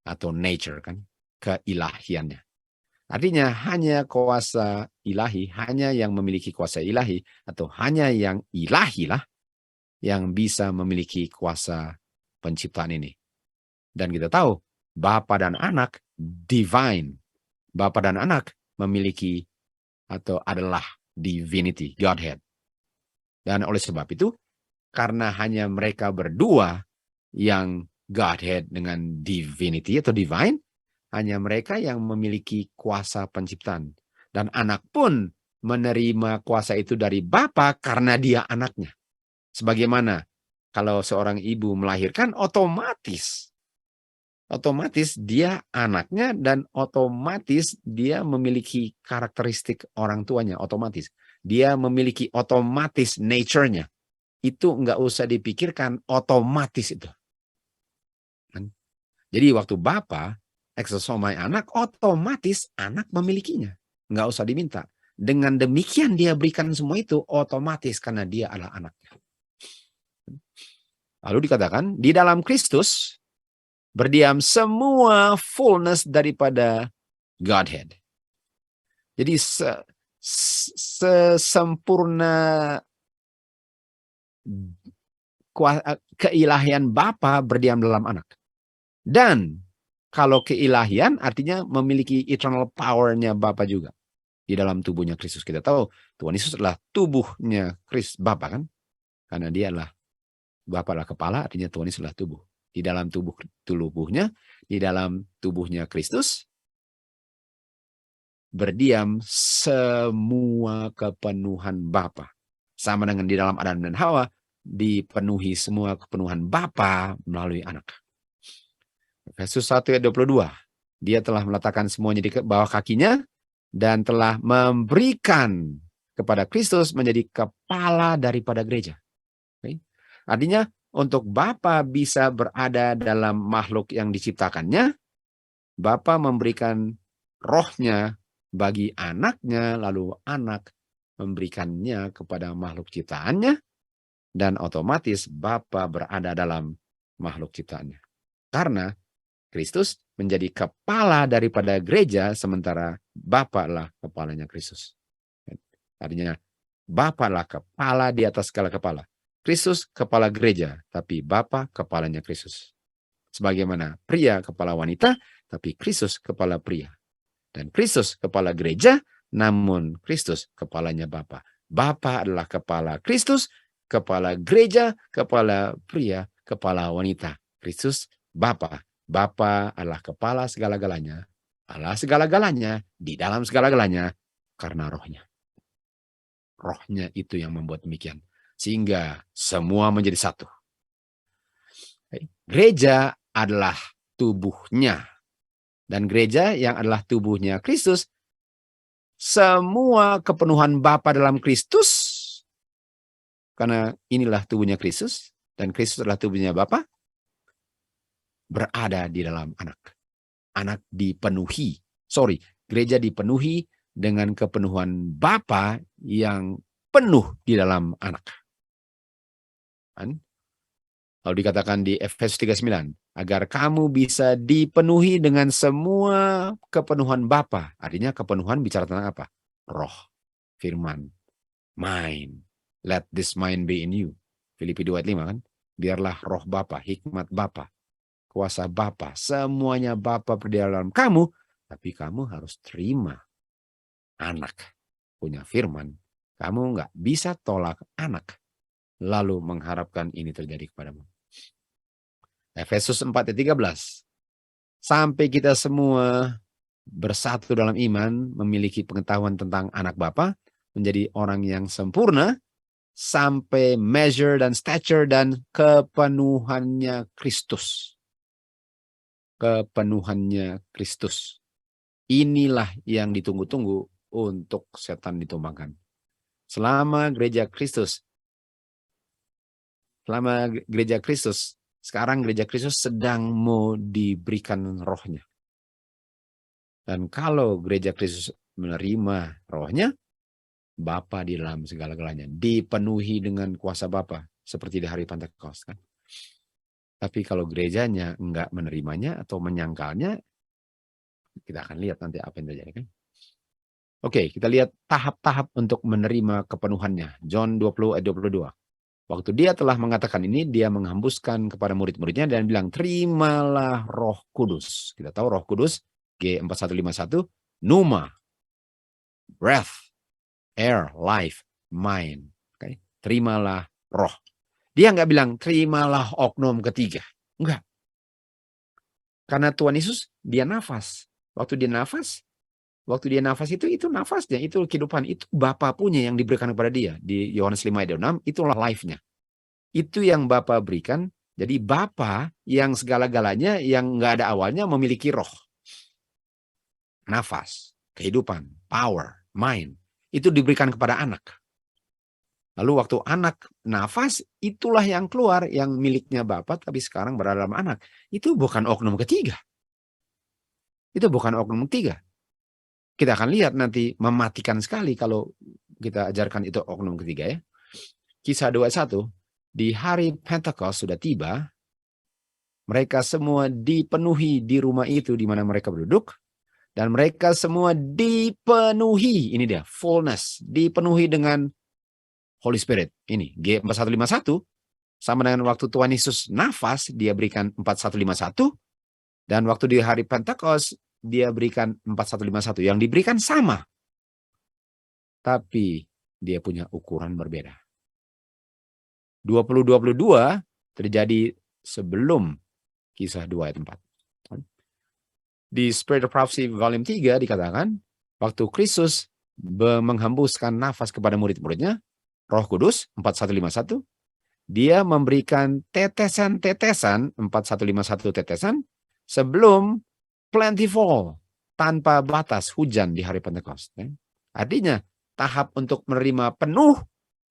Speaker 1: atau nature, kan, keilahiannya. Artinya hanya kuasa ilahi, hanya yang memiliki kuasa ilahi, atau hanya yang ilahilah yang bisa memiliki kuasa penciptaan ini. Dan kita tahu Bapa dan anak divine. Bapa dan anak memiliki atau adalah divinity, Godhead. Dan oleh sebab itu, karena hanya mereka berdua yang Godhead dengan divinity atau divine, hanya mereka yang memiliki kuasa penciptaan. Dan anak pun menerima kuasa itu dari Bapa karena dia anaknya. Sebagaimana kalau seorang ibu melahirkan, otomatis dia anaknya dan otomatis dia memiliki karakteristik orang tuanya, otomatis. Dia memiliki otomatis nature-nya. Itu nggak usah dipikirkan, otomatis itu. Jadi waktu Bapa eksosomai anak, otomatis anak memilikinya. Nggak usah diminta. Dengan demikian dia berikan semua itu otomatis karena dia adalah anaknya. Lalu dikatakan, di dalam Kristus berdiam semua fullness daripada Godhead. Jadi sesempurna keilahian Bapa berdiam dalam anak. Dan kalau keilahian artinya memiliki eternal power-nya Bapa juga. Di dalam tubuhnya Kristus. Kita tahu Tuhan Yesus adalah tubuhnya Kristus Bapa, kan? Karena dia adalah Bapa adalah kepala, artinya Tuhan Yesus adalah tubuh. Di dalam tubuhnya, di dalam tubuhnya Kristus, berdiam semua kepenuhan Bapa. Sama dengan di dalam Adam dan Hawa, dipenuhi semua kepenuhan Bapa melalui anak. Efesus 1:22. Dia telah meletakkan semuanya di bawah kakinya dan telah memberikan kepada Kristus menjadi kepala daripada gereja. Artinya untuk Bapa bisa berada dalam makhluk yang diciptakannya, Bapa memberikan rohnya bagi anaknya, lalu anak memberikannya kepada makhluk ciptaannya, dan otomatis Bapa berada dalam makhluk ciptaannya. Karena Kristus menjadi kepala daripada gereja, sementara Bapa adalah kepalanya Kristus. Artinya Bapa adalah kepala di atas segala kepala. Kristus kepala gereja, tapi Bapa kepalanya Kristus. Sebagaimana pria kepala wanita, tapi Kristus kepala pria. Dan Kristus kepala gereja, namun Kristus kepalanya Bapa. Bapa adalah kepala Kristus, kepala gereja, kepala pria, kepala wanita. Kristus Bapa. Bapa adalah kepala segala-galanya, Allah segala-galanya, di dalam segala-galanya, karena rohnya. Rohnya itu yang membuat demikian. Sehingga semua menjadi satu. Gereja adalah tubuhnya. Dan gereja yang adalah tubuhnya Kristus, semua kepenuhan Bapa dalam Kristus, karena inilah tubuhnya Kristus, dan Kristus adalah tubuhnya Bapa, berada di dalam anak. Anak dipenuhi, gereja dipenuhi dengan kepenuhan Bapa yang penuh di dalam anak. Lalu dikatakan di Efesus 3:9, agar kamu bisa dipenuhi dengan semua kepenuhan Bapa. Artinya kepenuhan bicara tentang apa? Roh, firman, mind. Let this mind be in you. Filipi 2:5, kan? Biarlah roh Bapa, hikmat Bapa, kuasa Bapa, semuanya Bapa berada dalam kamu, tapi kamu harus terima anak punya firman. Kamu nggak bisa tolak anak lalu mengharapkan ini terjadi kepadamu. Efesus 4:13. Sampai kita semua bersatu dalam iman, memiliki pengetahuan tentang anak Bapa, menjadi orang yang sempurna sampai measure dan stature dan kepenuhannya Kristus. Kepenuhannya Kristus. Inilah yang ditunggu-tunggu untuk setan ditumbangkan. Selama gereja Kristus, sekarang gereja Kristus sedang mau diberikan rohnya. Dan kalau gereja Kristus menerima rohnya, Bapa di dalam segala-galanya, dipenuhi dengan kuasa Bapa seperti di hari Pentakosta, kan? Tapi kalau gerejanya enggak menerimanya atau menyangkalnya, kita akan lihat nanti apa yang terjadi, kan? Oke, kita lihat tahap-tahap untuk menerima kepenuhannya. John 20 ayat 22. Waktu dia telah mengatakan ini, dia menghembuskan kepada murid-muridnya dan bilang, terimalah Roh Kudus. Kita tahu Roh Kudus, G4151, pneuma, breath, air, life, mind. Okay? Terimalah roh. Dia nggak bilang, terimalah oknum ketiga. Enggak. Karena Tuhan Yesus, dia nafas. Waktu dia nafas itu nafasnya, itu kehidupan, itu Bapa punya yang diberikan kepada dia. Di Yohanes 5 ayat 6, itulah life-nya. Itu yang Bapa berikan. Jadi Bapa yang segala-galanya, yang nggak ada awalnya, memiliki roh. Nafas, kehidupan, power, mind. Itu diberikan kepada anak. Lalu waktu anak nafas, itulah yang keluar, yang miliknya Bapa, tapi sekarang berada dalam anak. Itu bukan oknum ketiga. Itu bukan oknum ketiga. Kita akan lihat nanti mematikan sekali kalau kita ajarkan itu oknum ketiga, ya. Kisah 21, di hari Pentakosta sudah tiba, mereka semua dipenuhi di rumah itu di mana mereka berduduk, dan mereka semua dipenuhi, ini dia, fullness, dipenuhi dengan Holy Spirit. Ini G4151 sama dengan waktu Tuhan Yesus nafas, dia berikan 4151, dan waktu di hari Pentakosta dia berikan 4151. Yang diberikan sama, tapi dia punya ukuran berbeda. 2022 terjadi sebelum Kisah 2 ayat 4. Di Spirit of Prophecy volume 3 dikatakan, waktu Kristus menghembuskan nafas kepada murid-muridnya, Roh Kudus 4151, dia memberikan tetesan-tetesan 4151 tetesan sebelum plentiful, tanpa batas hujan di hari Pentakosta. Artinya tahap untuk menerima penuh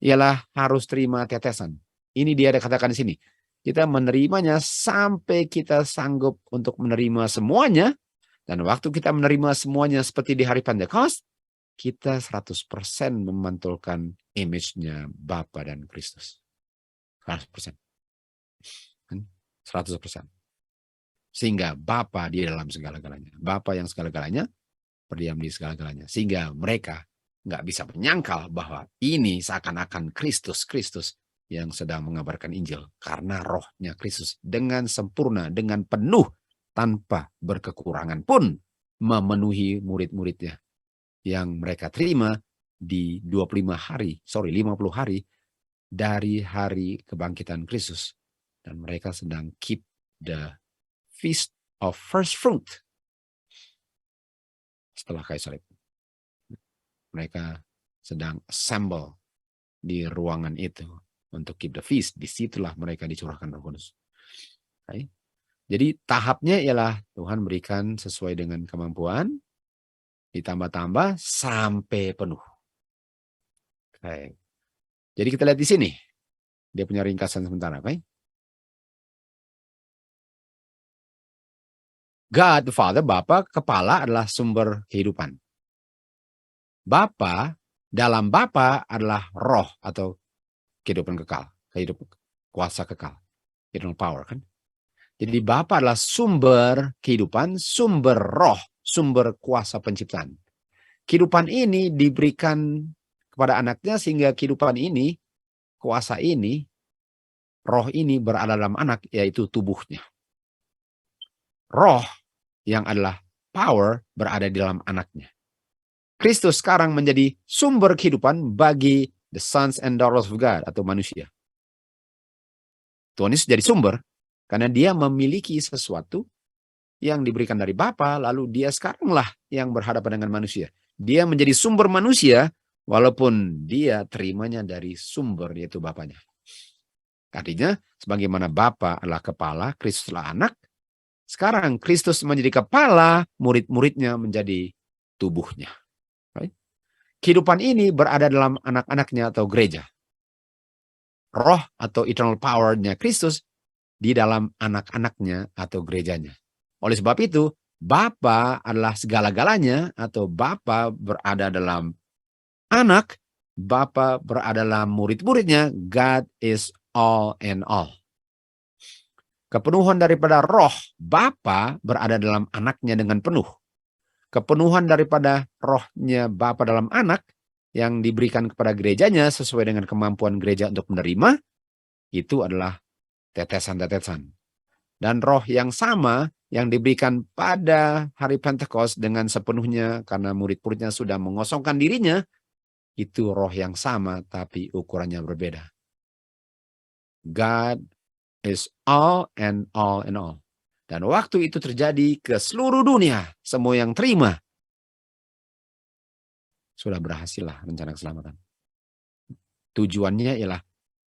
Speaker 1: ialah harus terima tetesan. Ini dia ada katakan di sini. Kita menerimanya sampai kita sanggup untuk menerima semuanya, dan waktu kita menerima semuanya seperti di hari Pentakosta, kita 100% memantulkan image-nya Bapa dan Kristus. 100%. 100%. Sehingga Bapa di dalam segala-galanya. Bapa yang segala-galanya, berdiam di segala-galanya. Sehingga mereka nggak bisa menyangkal bahwa ini seakan-akan Kristus yang sedang mengabarkan Injil. Karena rohnya Kristus dengan sempurna, dengan penuh, tanpa berkekurangan pun memenuhi murid-muridnya yang mereka terima di 50 hari dari hari kebangkitan Kristus. Dan mereka sedang keep the Feast of First Fruit setelah kayu salib. Mereka sedang assemble di ruangan itu untuk keep the feast. Disitulah mereka dicurahkan Roh Kudus. Okay. Jadi tahapnya ialah Tuhan berikan sesuai dengan kemampuan, ditambah-tambah sampai penuh. Okay. Jadi kita lihat di sini. Dia punya ringkasan sementara. Okay? God the Father, Bapa, kepala adalah sumber kehidupan. Bapa, dalam Bapa adalah roh atau kehidupan kekal. Kehidupan kuasa kekal. Eternal power, kan? Jadi Bapa adalah sumber kehidupan, sumber roh, sumber kuasa penciptaan. Kehidupan ini diberikan kepada anaknya sehingga kehidupan ini, kuasa ini, roh ini berada dalam anak, yaitu tubuhnya. Roh yang adalah power berada di dalam anaknya. Kristus sekarang menjadi sumber kehidupan bagi the sons and daughters of God atau manusia. Tuhan Yesus jadi sumber karena dia memiliki sesuatu yang diberikan dari Bapa, lalu dia sekaranglah yang berhadapan dengan manusia. Dia menjadi sumber manusia walaupun dia terimanya dari sumber yaitu Bapaknya. Artinya, sebagaimana Bapa adalah kepala, Kristus adalah anak. Sekarang Kristus menjadi kepala, murid-muridnya menjadi tubuhnya. Right? Kehidupan ini berada dalam anak-anaknya atau gereja. Roh atau eternal power-nya Kristus di dalam anak-anaknya atau gerejanya. Oleh sebab itu, Bapa adalah segala-galanya atau Bapa berada dalam anak, Bapa berada dalam murid-muridnya. God is all and all. Kepenuhan daripada roh Bapa berada dalam anaknya dengan penuh. Kepenuhan daripada rohnya Bapa dalam anak yang diberikan kepada gerejanya sesuai dengan kemampuan gereja untuk menerima, itu adalah tetesan-tetesan. Dan roh yang sama yang diberikan pada hari Pentekost dengan sepenuhnya karena murid-muridnya sudah mengosongkan dirinya, itu roh yang sama tapi ukurannya berbeda. God is all and all and all. Dan waktu itu terjadi ke seluruh dunia, semua yang terima, sudah berhasillah rencana keselamatan. Tujuannya ialah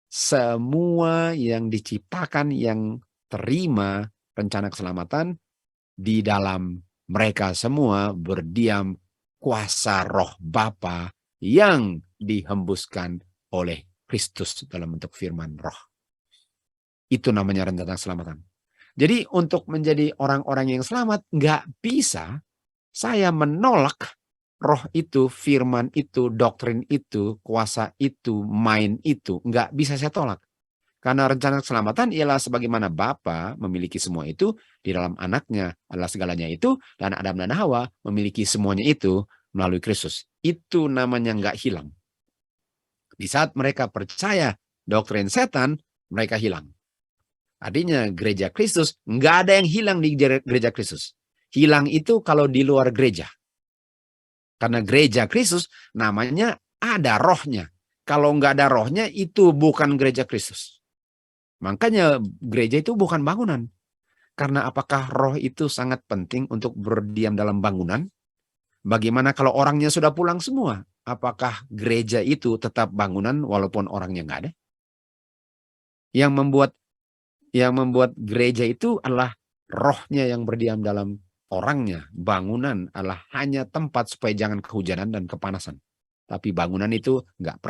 Speaker 1: semua yang diciptakan yang terima rencana keselamatan, di dalam mereka semua berdiam kuasa roh Bapa yang dihembuskan oleh Kristus dalam bentuk firman roh. Itu namanya rencana keselamatan. Jadi untuk menjadi orang-orang yang selamat, nggak bisa saya menolak roh itu, firman itu, doktrin itu, kuasa itu, main itu. Nggak bisa saya tolak. Karena rencana keselamatan ialah sebagaimana Bapa memiliki semua itu, di dalam anaknya adalah segalanya itu, dan Adam dan Hawa memiliki semuanya itu melalui Kristus. Itu namanya nggak hilang. Di saat mereka percaya doktrin setan, mereka hilang. Artinya gereja Kristus, nggak ada yang hilang di gereja Kristus. Hilang itu kalau di luar gereja. Karena gereja Kristus namanya ada rohnya. Kalau nggak ada rohnya, itu bukan gereja Kristus. Makanya gereja itu bukan bangunan. Karena apakah roh itu sangat penting untuk berdiam dalam bangunan? Bagaimana kalau orangnya sudah pulang semua? Apakah gereja itu tetap bangunan walaupun orangnya nggak ada? Yang membuat gereja itu adalah rohnya yang berdiam dalam orangnya. Bangunan adalah hanya tempat supaya jangan kehujanan dan kepanasan. Tapi bangunan itu nggak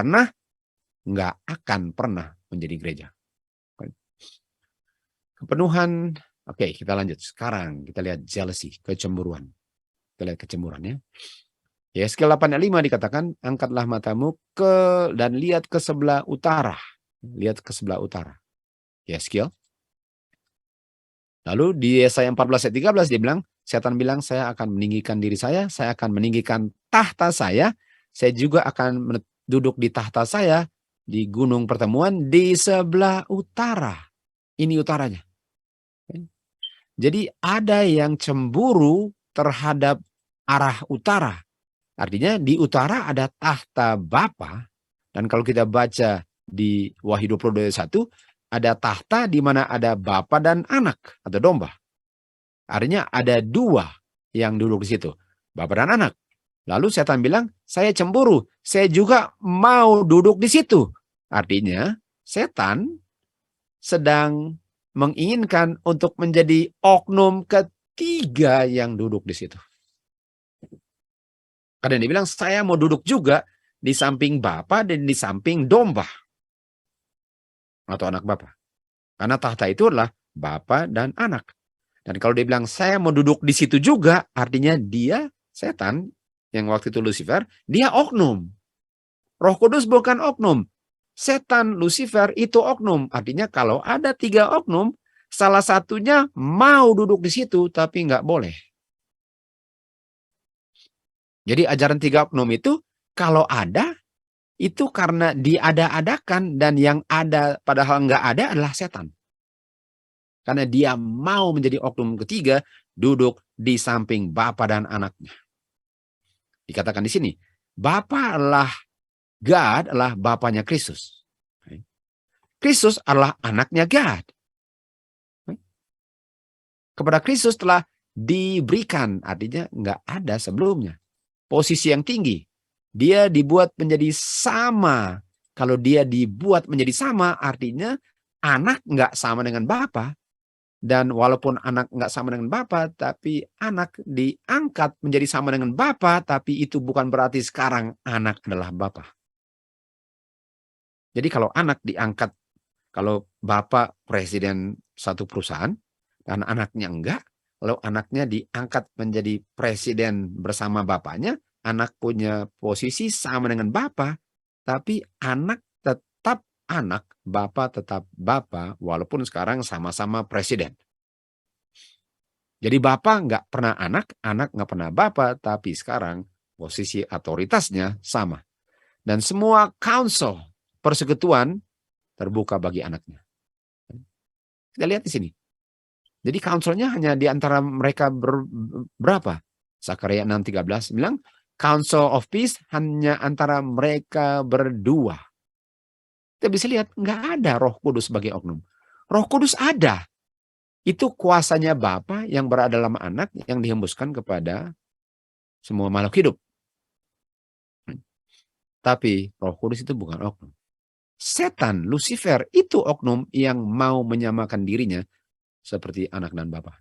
Speaker 1: akan pernah menjadi gereja. Kepenuhan, oke, kita lanjut. Sekarang kita lihat jealousy, kecemburuan. Kita lihat kecemburuannya. Yeskel 8:5 dikatakan, angkatlah matamu dan lihat ke sebelah utara. Lihat ke sebelah utara. Yeskel. Lalu di Yesaya 14:13 dia bilang, setan bilang, saya akan meninggikan diri saya akan meninggikan tahta saya juga akan duduk di tahta saya di gunung pertemuan di sebelah utara. Ini utaranya. Jadi ada yang cemburu terhadap arah utara. Artinya di utara ada tahta Bapa, dan kalau kita baca di Wahyu 22:1, ada tahta di mana ada Bapa dan anak atau domba. Artinya ada dua yang duduk di situ, Bapa dan anak. Lalu setan bilang, saya cemburu, saya juga mau duduk di situ. Artinya setan sedang menginginkan untuk menjadi oknum ketiga yang duduk di situ. Karena dia bilang, saya mau duduk juga di samping Bapa dan di samping domba. Atau anak Bapa. Karena tahta itu adalah Bapa dan anak. Dan kalau dia bilang, saya mau duduk di situ juga, artinya dia, setan, yang waktu itu Lucifer, dia oknum. Roh Kudus bukan oknum. Setan, Lucifer itu oknum. Artinya kalau ada 3 oknum, salah satunya mau duduk di situ, tapi nggak boleh. Jadi ajaran 3 oknum itu, kalau ada, itu karena diada-adakan, dan yang ada padahal nggak ada adalah setan. Karena dia mau menjadi oknum ketiga, duduk di samping Bapa dan anaknya. Dikatakan di sini, Bapa adalah God, adalah Bapanya Kristus. Kristus adalah anaknya God. Kepada Kristus telah diberikan, artinya nggak ada sebelumnya, posisi yang tinggi. Dia dibuat menjadi sama. Kalau dia dibuat menjadi sama, artinya anak nggak sama dengan Bapa. Dan walaupun anak nggak sama dengan Bapa, tapi anak diangkat menjadi sama dengan Bapa, tapi itu bukan berarti sekarang anak adalah Bapa. Jadi kalau anak diangkat, kalau Bapak presiden satu perusahaan, dan anaknya enggak, lalu anaknya diangkat menjadi presiden bersama bapaknya, anak punya posisi sama dengan Bapak, tapi anak tetap anak, Bapak tetap Bapak, walaupun sekarang sama-sama presiden. Jadi Bapak nggak pernah anak nggak pernah Bapak, tapi sekarang posisi otoritasnya sama. Dan semua council, persekutuan, terbuka bagi anaknya. Kita lihat di sini. Jadi councilnya hanya di antara mereka berapa? Zakaria 6:13 bilang, Council of Peace hanya antara mereka berdua. Kita bisa lihat, nggak ada Roh Kudus sebagai oknum. Roh Kudus ada. Itu kuasanya Bapa yang berada dalam anak yang dihembuskan kepada semua makhluk hidup. Tapi Roh Kudus itu bukan oknum. Setan, Lucifer, itu oknum yang mau menyamakan dirinya seperti anak dan Bapa.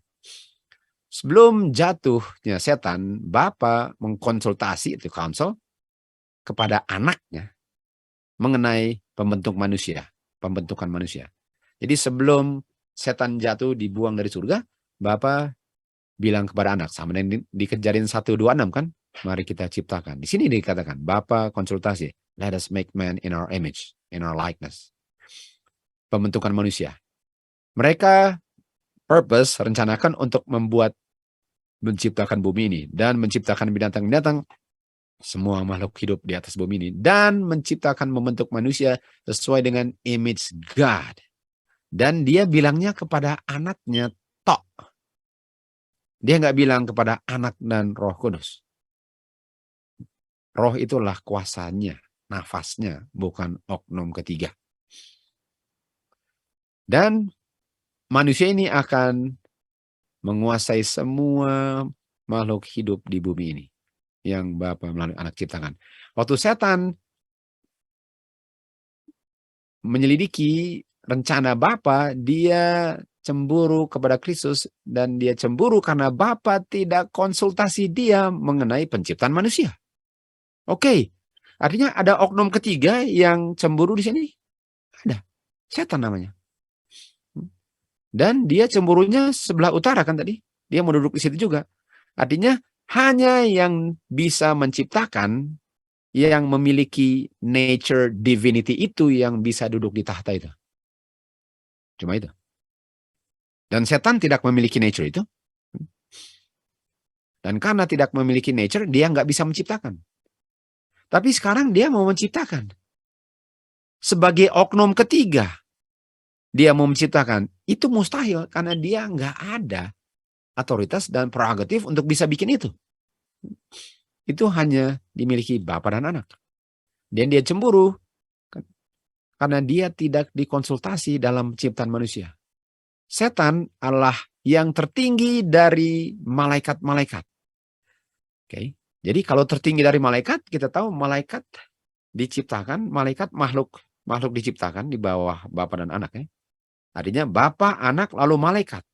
Speaker 1: Sebelum jatuhnya setan, Bapa mengkonsultasi itu council kepada anaknya mengenai pembentukan manusia. Jadi sebelum setan jatuh dibuang dari surga, Bapa bilang kepada anak, sama dengan di Kejadian 1:26 kan, mari kita ciptakan. Di sini dikatakan, Bapa konsultasi, let us make man in our image, in our likeness. Pembentukan manusia. Mereka purpose, rencanakan untuk menciptakan bumi ini, dan menciptakan binatang-binatang, semua makhluk hidup di atas bumi ini, dan menciptakan membentuk manusia sesuai dengan image God. Dan dia bilangnya kepada anaknya, tok. Dia nggak bilang kepada anak dan Roh Kudus. Roh itulah kuasanya, nafasnya, bukan oknum ketiga. Dan manusia ini akan menguasai semua makhluk hidup di bumi ini yang Bapa melalui anak ciptakan. Waktu setan menyelidiki rencana Bapa, dia cemburu kepada Kristus, dan dia cemburu karena Bapa tidak konsultasi dia mengenai penciptaan manusia. Oke, artinya ada oknum ketiga yang cemburu di sini. Ada, setan namanya. Dan dia cemburunya sebelah utara kan tadi. Dia mau duduk di situ juga. Artinya hanya yang bisa menciptakan, yang memiliki nature divinity itu yang bisa duduk di tahta itu. Cuma itu. Dan setan tidak memiliki nature itu. Dan karena tidak memiliki nature, dia nggak bisa menciptakan. Tapi sekarang dia mau menciptakan. Sebagai oknum ketiga, dia mau menciptakan. Itu mustahil karena dia nggak ada otoritas dan prerogatif untuk bisa bikin itu. Itu hanya dimiliki Bapa dan anak. Dan dia cemburu karena dia tidak dikonsultasi dalam penciptaan manusia. Setan adalah yang tertinggi dari malaikat-malaikat. Oke. Jadi kalau tertinggi dari malaikat, kita tahu malaikat diciptakan, malaikat makhluk diciptakan di bawah Bapa dan anak ya. Artinya Bapa, anak, lalu malaikat.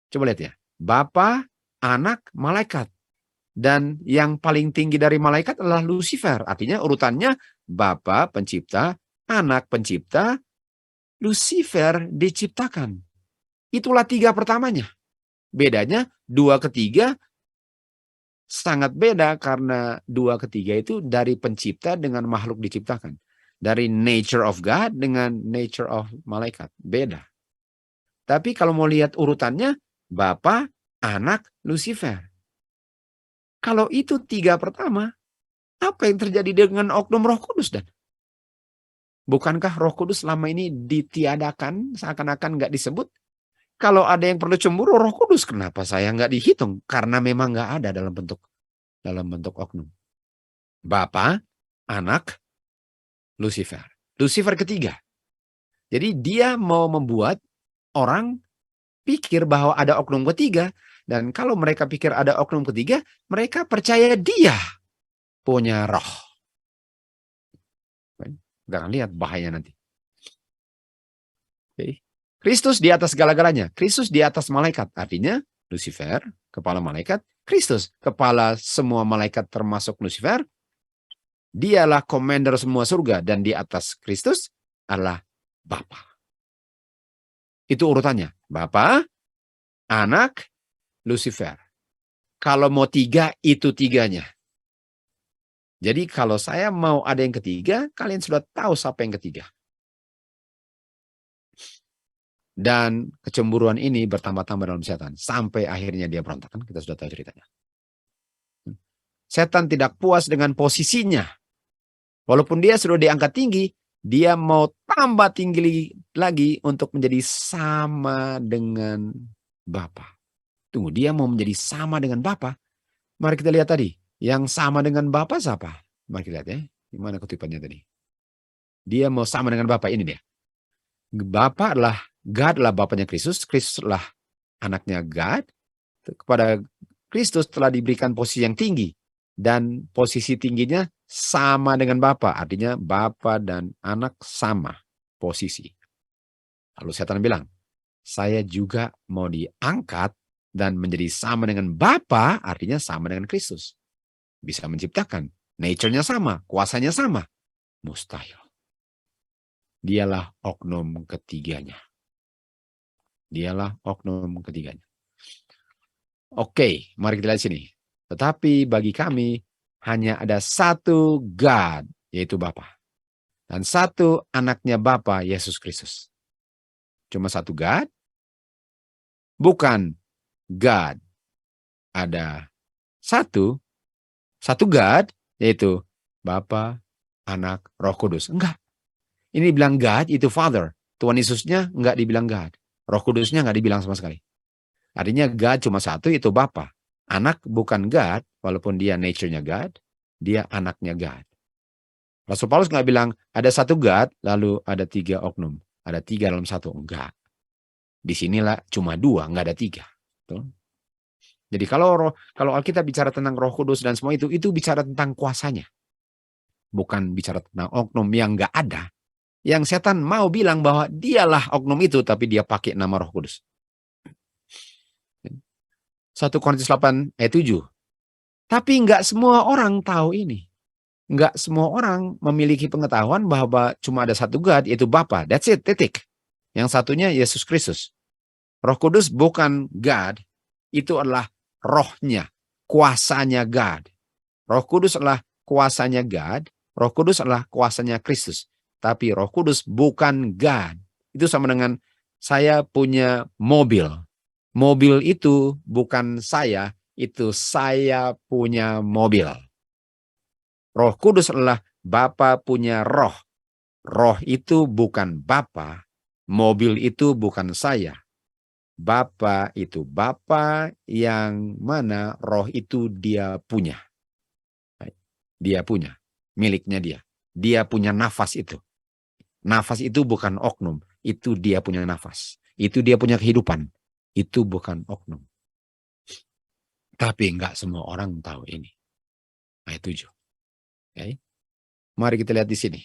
Speaker 1: Coba lihat ya. Bapa, anak, malaikat. Dan yang paling tinggi dari malaikat adalah Lucifer. Artinya urutannya Bapa pencipta, anak pencipta, Lucifer diciptakan. Itulah tiga pertamanya. Bedanya dua ketiga sangat beda karena dua ketiga itu dari pencipta dengan makhluk diciptakan. Dari nature of God dengan nature of malaikat. Beda. Tapi kalau mau lihat urutannya, Bapa, anak, Lucifer. Kalau itu tiga pertama, apa yang terjadi dengan oknum Roh Kudus dan? Bukankah Roh Kudus selama ini ditiadakan, seakan-akan nggak disebut? Kalau ada yang perlu cemburu, Roh Kudus, kenapa saya nggak dihitung? Karena memang nggak ada dalam bentuk oknum. Bapa, anak, Lucifer. Lucifer ketiga. Jadi dia mau membuat orang pikir bahwa ada oknum ketiga. Dan kalau mereka pikir ada oknum ketiga, mereka percaya dia punya roh. Kita akan lihat bahayanya nanti. Oke. Kristus di atas segala-galanya. Kristus di atas malaikat. Artinya Lucifer, kepala malaikat. Kristus, kepala semua malaikat termasuk Lucifer. Dialah komander semua surga. Dan di atas Kristus adalah Bapa. Itu urutannya. Bapa, Anak, Lucifer. Kalau mau tiga, itu tiganya. Jadi kalau saya mau ada yang ketiga, kalian sudah tahu siapa yang ketiga. Dan kecemburuan ini bertambah-tambah dalam setan. Sampai akhirnya dia berontak. Kan kita sudah tahu ceritanya. Setan tidak puas dengan posisinya. Walaupun dia sudah diangkat tinggi, dia mau tambah tinggi lagi untuk menjadi sama dengan Bapa. Tunggu, dia mau menjadi sama dengan Bapa. Mari kita lihat tadi. Yang sama dengan Bapa siapa? Mari kita lihat ya. Gimana kutipannya tadi? Dia mau sama dengan Bapa. Ini dia. Bapa adalah God adalah Bapanya Kristus. Kristus adalah anaknya God. Kepada Kristus telah diberikan posisi yang tinggi. Dan posisi tingginya sama dengan Bapa. Artinya Bapa dan anak sama posisi. Lalu setan bilang, saya juga mau diangkat dan menjadi sama dengan Bapa, artinya sama dengan Kristus. Bisa menciptakan. Nature-nya sama, kuasanya sama. Mustahil. Dialah oknum ketiganya. Dialah oknum ketiganya. Oke, mari kita lihat sini. Tetapi bagi kami hanya ada satu God, yaitu Bapa. Dan satu anaknya Bapa, Yesus Kristus. Cuma satu God, bukan God. Ada satu God, yaitu Bapa, Anak, Roh Kudus. Enggak. Ini bilang God, itu Father. Tuhan Yesusnya enggak dibilang God. Roh Kudusnya enggak dibilang sama sekali. Artinya God cuma satu, itu Bapa. Anak bukan God, walaupun dia nature-nya God, dia anaknya God. Rasul Paulus nggak bilang ada satu God, lalu ada tiga oknum. Ada tiga dalam satu. Enggak. Disinilah cuma dua, nggak ada tiga. Tuh. Jadi kalau Alkitab bicara tentang Roh Kudus dan semua itu bicara tentang kuasanya. Bukan bicara tentang oknum yang nggak ada. Yang setan mau bilang bahwa dialah oknum itu, tapi dia pakai nama Roh Kudus. 1 Korintus 8 ayat 7. Tapi nggak semua orang tahu ini. Nggak semua orang memiliki pengetahuan bahwa cuma ada satu God, yaitu Bapa. That's it, titik. Yang satunya Yesus Kristus. Roh Kudus bukan God. Itu adalah rohnya, kuasanya God. Roh Kudus adalah kuasanya God. Roh Kudus adalah kuasanya Kristus. Tapi Roh Kudus bukan God. Itu sama dengan saya punya mobil. Mobil itu bukan saya, itu saya punya mobil. Roh Kudus adalah Bapa punya roh. Roh itu bukan Bapa, mobil itu bukan saya. Bapa itu Bapa yang mana roh itu dia punya. Dia punya, miliknya dia. Dia punya nafas itu. Nafas itu bukan oknum, itu dia punya nafas. Itu dia punya kehidupan. Itu bukan oknum. Tapi enggak semua orang tahu ini. Ayat 7. Okay. Mari kita lihat di sini.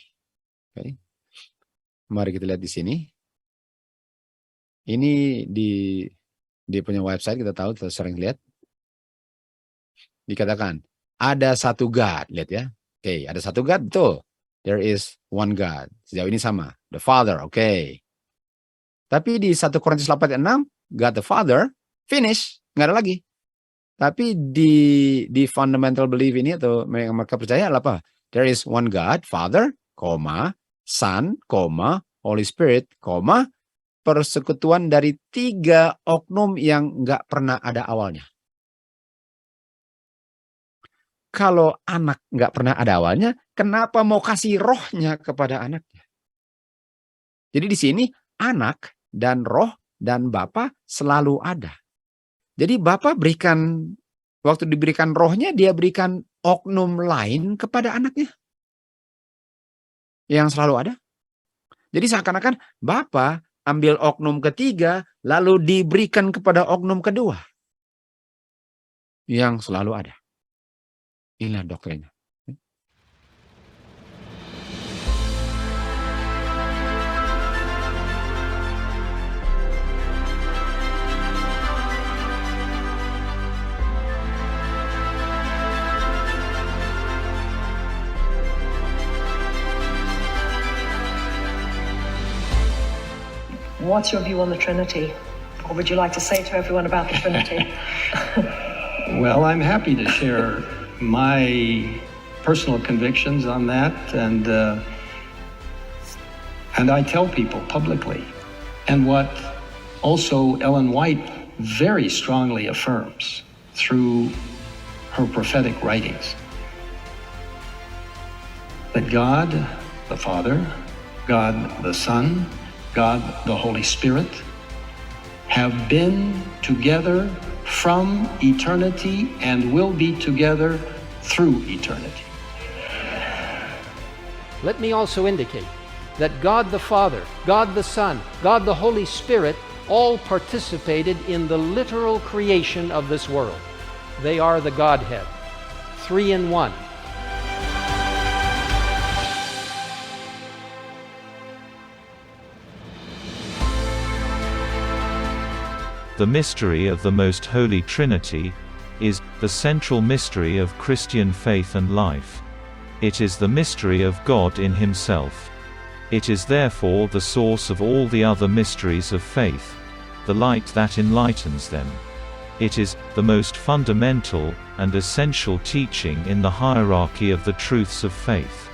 Speaker 1: Okay. Mari kita lihat di sini. Ini di punya website kita tahu, kita sering lihat. Dikatakan ada satu God, lihat ya. Oke, ada satu God, betul. There is one God. Sejauh ini sama, the Father, oke. Tapi di 1 Korintus 8 ayat 6, God the Father, finish, nggak ada lagi. Tapi di fundamental belief ini atau mereka percaya apa? There is one God, Father, Son, Holy Spirit, persekutuan dari tiga oknum yang nggak pernah ada awalnya. Kalau anak nggak pernah ada awalnya, kenapa mau kasih rohnya kepada anaknya? Jadi di sini anak dan roh dan Bapa selalu ada. Jadi Bapa berikan, waktu diberikan rohnya, dia berikan oknum lain kepada anaknya. Yang selalu ada. Jadi seakan-akan Bapa ambil oknum ketiga, lalu diberikan kepada oknum kedua. Yang selalu ada. Inilah doktrinnya.
Speaker 2: what's your view on the Trinity? What would you like to say to everyone about the Trinity?
Speaker 3: Well, I'm happy to share my personal convictions on that, and I tell people publicly, and what also Ellen White very strongly affirms through her prophetic writings, that God the Father, God the Son, God the Holy Spirit have been together from eternity and will be together through eternity.
Speaker 4: Let me also indicate that God the Father, God the Son, God the Holy Spirit all participated in the literal creation of this world. They are the Godhead, 3 in 1.
Speaker 5: The mystery of the Most Holy Trinity is the central mystery of Christian faith and life. It is the mystery of God in Himself. It is therefore the source of all the other mysteries of faith, the light that enlightens them. It is the most fundamental and essential teaching in the hierarchy of the truths of faith.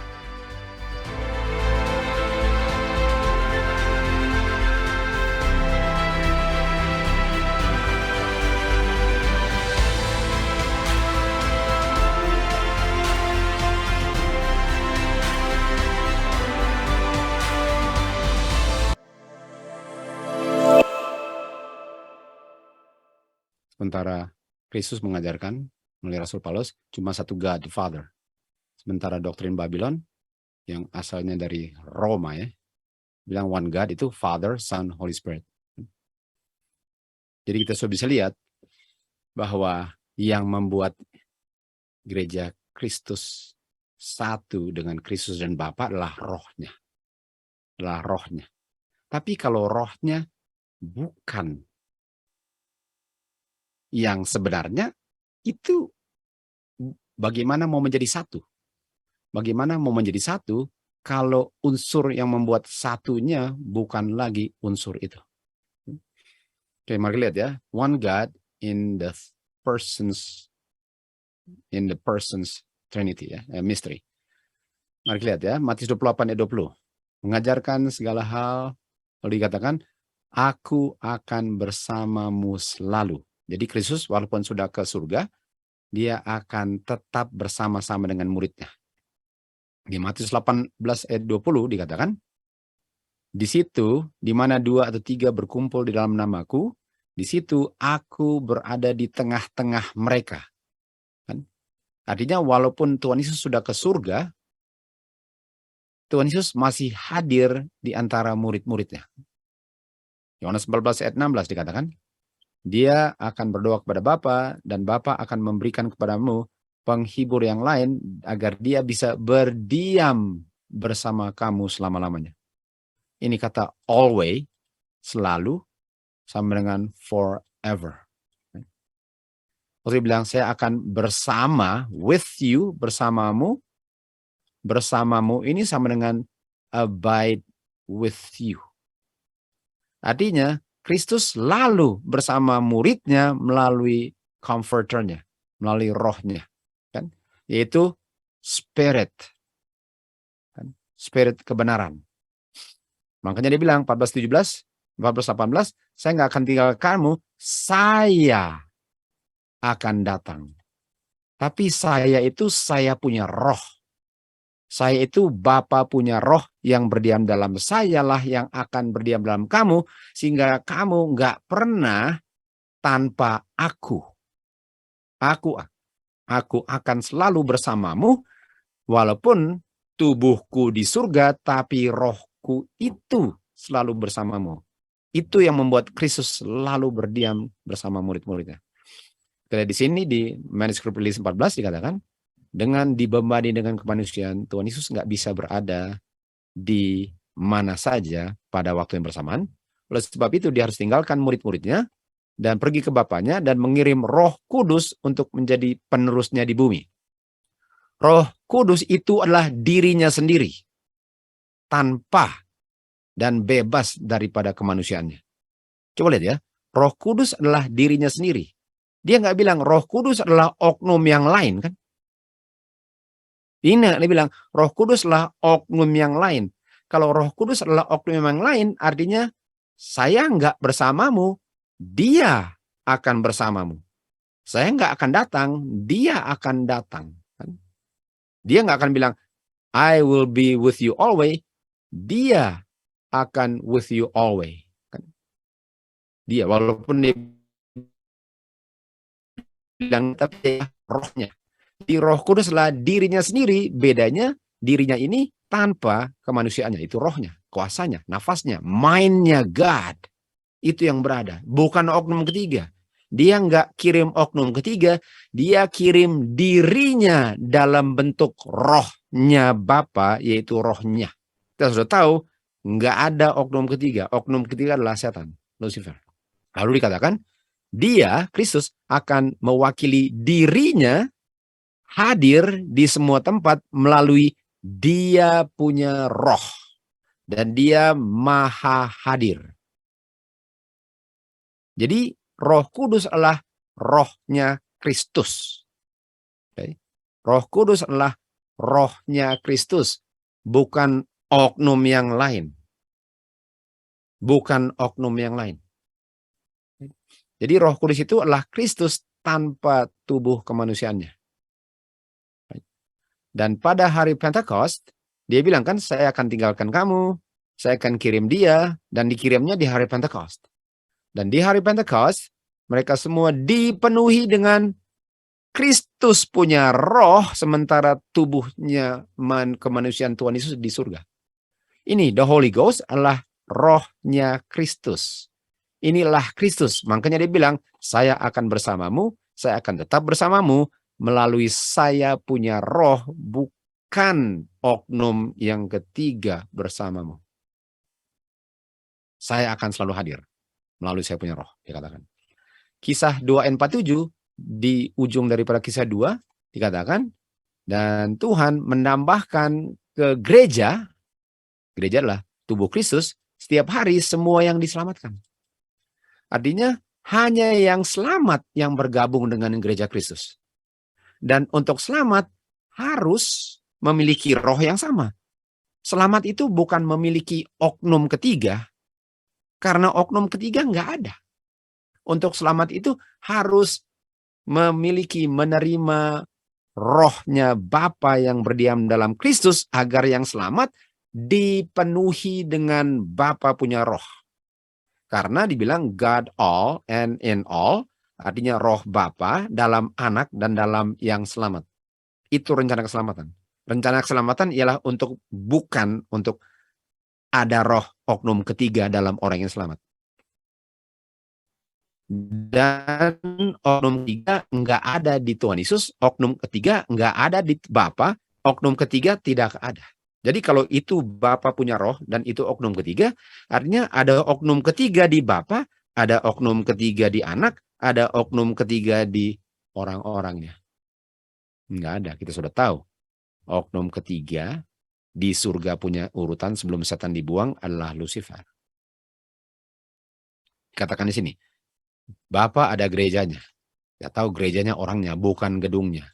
Speaker 1: Sementara Kristus mengajarkan melalui Rasul Paulus cuma satu God the Father. Sementara doktrin Babylon yang asalnya dari Roma ya, bilang one God itu Father, Son, Holy Spirit. Jadi kita sudah bisa lihat bahwa yang membuat gereja Kristus satu dengan Kristus dan Bapa adalah rohnya. Adalah rohnya. Tapi kalau rohnya bukan yang sebenarnya, itu bagaimana mau menjadi satu? Bagaimana mau menjadi satu kalau unsur yang membuat satunya bukan lagi unsur itu? Oke, mari lihat ya. One God in the persons Trinity ya, mystery. Mari lihat ya, Matius 28 ayat 20. Mengajarkan segala hal, lalu dikatakan, aku akan bersamamu selalu. Jadi Kristus walaupun sudah ke surga, dia akan tetap bersama-sama dengan muridnya. Di Matius 18 ayat 20 dikatakan, di situ di mana 2 atau 3 berkumpul di dalam namaku, di situ aku berada di tengah-tengah mereka. Kan? Artinya walaupun Tuhan Yesus sudah ke surga, Tuhan Yesus masih hadir di antara murid-muridnya. Yohanes 14 ayat 16 dikatakan, dia akan berdoa kepada Bapa dan Bapa akan memberikan kepadamu penghibur yang lain agar dia bisa berdiam bersama kamu selama-lamanya. Ini kata always, selalu, sama dengan forever. Waktu bilang saya akan bersama, with you, bersamamu ini sama dengan abide with you. Artinya, Kristus lalu bersama muridnya melalui comforternya, melalui rohnya, kan? Yaitu spirit, kan? Spirit kebenaran. Makanya dia bilang 14:17, 14:18, saya nggak akan tinggalkan kamu, saya akan datang. Tapi saya punya roh. Saya itu Bapa punya roh yang berdiam dalam sayalah yang akan berdiam dalam kamu, sehingga kamu nggak pernah tanpa aku. Aku akan selalu bersamamu, walaupun tubuhku di surga, tapi rohku itu selalu bersamamu. Itu yang membuat Kristus selalu berdiam bersama murid-muridnya. Kita di sini di manuskrip Rilis 14 dikatakan, dengan dibebani dengan kemanusiaan, Tuhan Yesus nggak bisa berada di mana saja pada waktu yang bersamaan. Oleh sebab itu dia harus tinggalkan murid-muridnya dan pergi ke Bapaknya dan mengirim Roh Kudus untuk menjadi penerusnya di bumi. Roh Kudus itu adalah dirinya sendiri, tanpa dan bebas daripada kemanusiaannya. Coba lihat ya, Roh Kudus adalah dirinya sendiri. Dia nggak bilang Roh Kudus adalah oknum yang lain kan? Dia bilang Roh Kudus adalah oknum yang lain. Kalau Roh Kudus adalah oknum yang lain, artinya saya nggak bersamamu, dia akan bersamamu. Saya nggak akan datang, dia akan datang. Dia nggak akan bilang, I will be with you always. Dia akan with you always. Dia, walaupun dia bilang, tapi rohnya. Di Roh Kudus adalah dirinya sendiri, bedanya dirinya ini tanpa kemanusiaannya. Itu rohnya, kuasanya, nafasnya, mind-nya God. Itu yang berada, bukan oknum ketiga. Dia nggak kirim oknum ketiga, dia kirim dirinya dalam bentuk rohnya Bapa, yaitu rohnya. Kita sudah tahu, nggak ada oknum ketiga. Oknum ketiga adalah setan, Lucifer. Lalu dikatakan, dia, Kristus, akan mewakili dirinya hadir di semua tempat melalui dia punya roh. Dan dia maha hadir. Jadi Roh Kudus adalah rohnya Kristus. Okay. Roh Kudus adalah rohnya Kristus, bukan oknum yang lain. Bukan oknum yang lain. Jadi Roh Kudus itu adalah Kristus tanpa tubuh kemanusiaannya. Dan pada hari Pentakost, dia bilang kan, saya akan tinggalkan kamu, saya akan kirim dia, dan dikirimnya di hari Pentakost. Dan di hari Pentakost, mereka semua dipenuhi dengan Kristus punya roh, sementara tubuhnya kemanusiaan Tuhan Yesus di surga. Ini, the Holy Ghost adalah rohnya Kristus. Inilah Kristus. Makanya dia bilang, saya akan bersamamu, saya akan tetap bersamamu, melalui saya punya roh, bukan oknum yang ketiga bersamamu. Saya akan selalu hadir melalui saya punya roh, dikatakan. Kisah 2 ayat 47 di ujung daripada kisah 2 dikatakan, dan Tuhan menambahkan ke gereja adalah tubuh Kristus, setiap hari semua yang diselamatkan. Artinya hanya yang selamat yang bergabung dengan gereja Kristus. Dan untuk selamat harus memiliki roh yang sama. Selamat itu bukan memiliki oknum ketiga, karena oknum ketiga nggak ada. Untuk selamat itu harus memiliki, menerima rohnya Bapa yang berdiam dalam Kristus, agar yang selamat dipenuhi dengan Bapa punya roh. Karena dibilang God all and in all, artinya roh Bapa dalam anak dan dalam yang selamat. Itu rencana keselamatan. Rencana keselamatan ialah bukan untuk ada roh oknum ketiga dalam orang yang selamat. Dan oknum ketiga enggak ada di Tuhan Yesus, oknum ketiga enggak ada di Bapa, oknum ketiga tidak ada. Jadi kalau itu Bapa punya roh dan itu oknum ketiga, artinya ada oknum ketiga di Bapa, ada oknum ketiga di anak, ada oknum ketiga di orang-orangnya. Enggak ada, kita sudah tahu. Oknum ketiga di surga punya urutan sebelum setan dibuang adalah Lucifer. Katakan di sini, Bapa ada gerejanya. Ya tahu gerejanya orangnya, bukan gedungnya.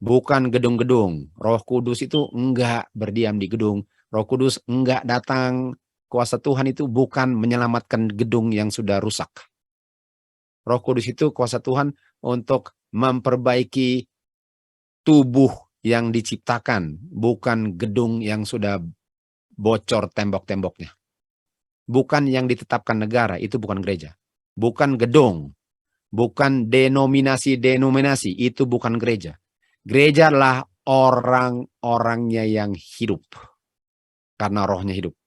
Speaker 1: Bukan gedung-gedung. Roh Kudus itu enggak berdiam di gedung. Roh Kudus enggak datang. Kuasa Tuhan itu bukan menyelamatkan gedung yang sudah rusak. Roh Kudus itu kuasa Tuhan untuk memperbaiki tubuh yang diciptakan, bukan gedung yang sudah bocor tembok-temboknya. Bukan yang ditetapkan negara, itu bukan gereja. Bukan gedung, bukan denominasi, itu bukan gereja. Gereja adalah orang-orangnya yang hidup, karena rohnya hidup.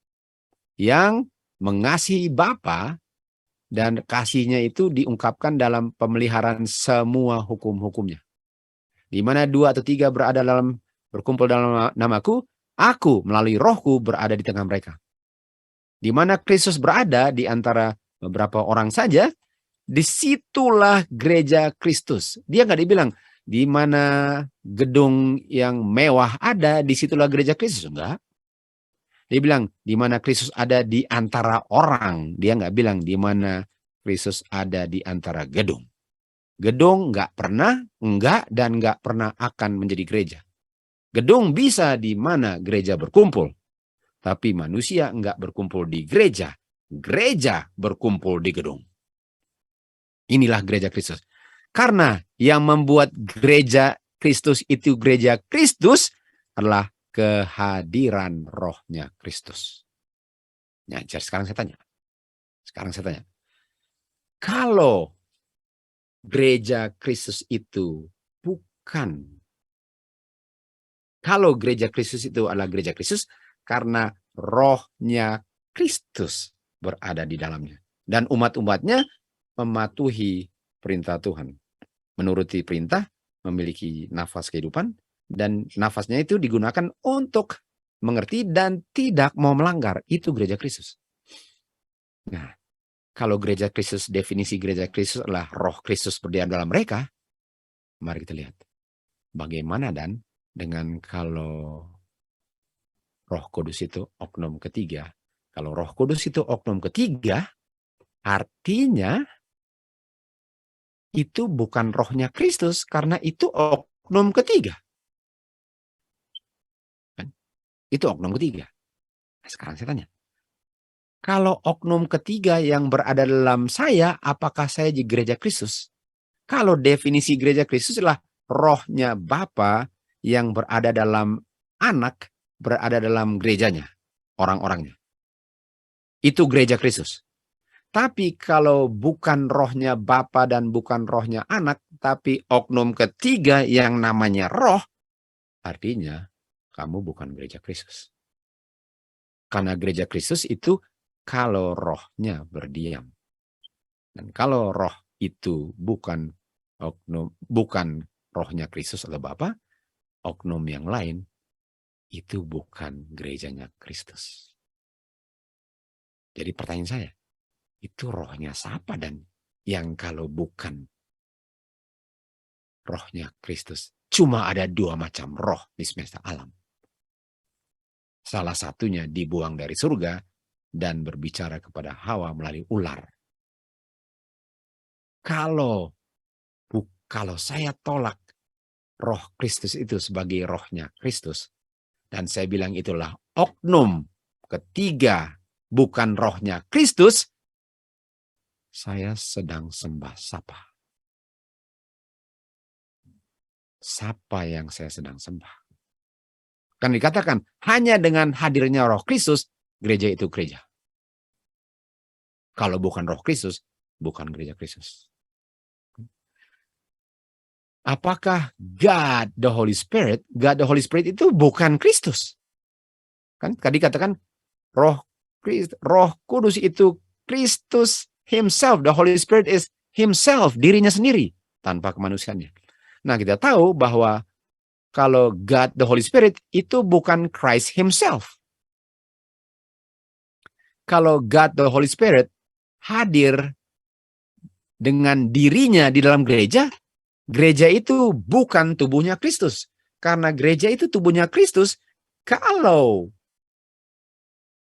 Speaker 1: Yang mengasihi Bapa, dan kasihnya itu diungkapkan dalam pemeliharaan semua hukum-hukumnya. Di mana 2 atau 3 berkumpul dalam namaku, aku melalui rohku berada di tengah mereka. Di mana Kristus berada di antara beberapa orang saja, disitulah gereja Kristus. Dia nggak dibilang, di mana gedung yang mewah ada, disitulah gereja Kristus. Enggak. Dia bilang di mana Kristus ada di antara orang. Dia nggak bilang di mana Kristus ada di antara gedung. Gedung nggak pernah, dan nggak pernah akan menjadi gereja. Gedung bisa di mana gereja berkumpul. Tapi manusia nggak berkumpul di gereja. Gereja berkumpul di gedung. Inilah gereja Kristus. Karena yang membuat gereja Kristus itu gereja Kristus adalah kehadiran rohnya Kristus. Nah, sekarang saya tanya. Kalau gereja Kristus itu kalau gereja Kristus itu adalah gereja Kristus karena rohnya Kristus berada di dalamnya. Dan umat-umatnya mematuhi perintah Tuhan. Menuruti perintah, memiliki nafas kehidupan, dan nafasnya itu digunakan untuk mengerti dan tidak mau melanggar. Itu gereja Kristus. Nah, kalau gereja Kristus, definisi gereja Kristus adalah roh Kristus berdiam dalam mereka, mari kita lihat. Bagaimana dan dengan kalau Roh Kudus itu oknum ketiga. Kalau Roh Kudus itu oknum ketiga, artinya itu bukan rohnya Kristus karena itu oknum ketiga. Kan? Itu oknum ketiga. Nah, sekarang saya tanya. Kalau oknum ketiga yang berada dalam saya, apakah saya di gereja Kristus? Kalau definisi gereja Kristus adalah rohnya Bapa yang berada dalam anak, berada dalam gerejanya, orang-orangnya. Itu gereja Kristus. Tapi kalau bukan rohnya Bapa dan bukan rohnya anak, tapi oknum ketiga yang namanya roh, artinya kamu bukan gereja Kristus. Karena gereja Kristus itu kalau rohnya berdiam. Dan kalau roh itu bukan rohnya Kristus atau Bapa, oknum yang lain, itu bukan gerejanya Kristus. Jadi pertanyaan saya, itu rohnya siapa dan yang kalau bukan rohnya Kristus? Cuma ada dua macam roh di semesta alam. Salah satunya dibuang dari surga dan berbicara kepada Hawa melalui ular. Kalau saya tolak roh Kristus itu sebagai rohnya Kristus, dan saya bilang itulah oknum ketiga, bukan rohnya Kristus, saya sedang sembah siapa? Siapa yang saya sedang sembah? Kan dikatakan, hanya dengan hadirnya roh Kristus, gereja itu gereja. Kalau bukan roh Kristus, bukan gereja Kristus. Apakah God the Holy Spirit itu bukan Kristus? Kan tadi katakan roh Kudus itu Kristus himself. The Holy Spirit is himself, dirinya sendiri, tanpa kemanusiaannya. Nah, kita tahu bahwa kalau God the Holy Spirit itu bukan Christ himself. Kalau God the Holy Spirit hadir dengan dirinya di dalam gereja, gereja itu bukan tubuhnya Kristus. Karena gereja itu tubuhnya Kristus, kalau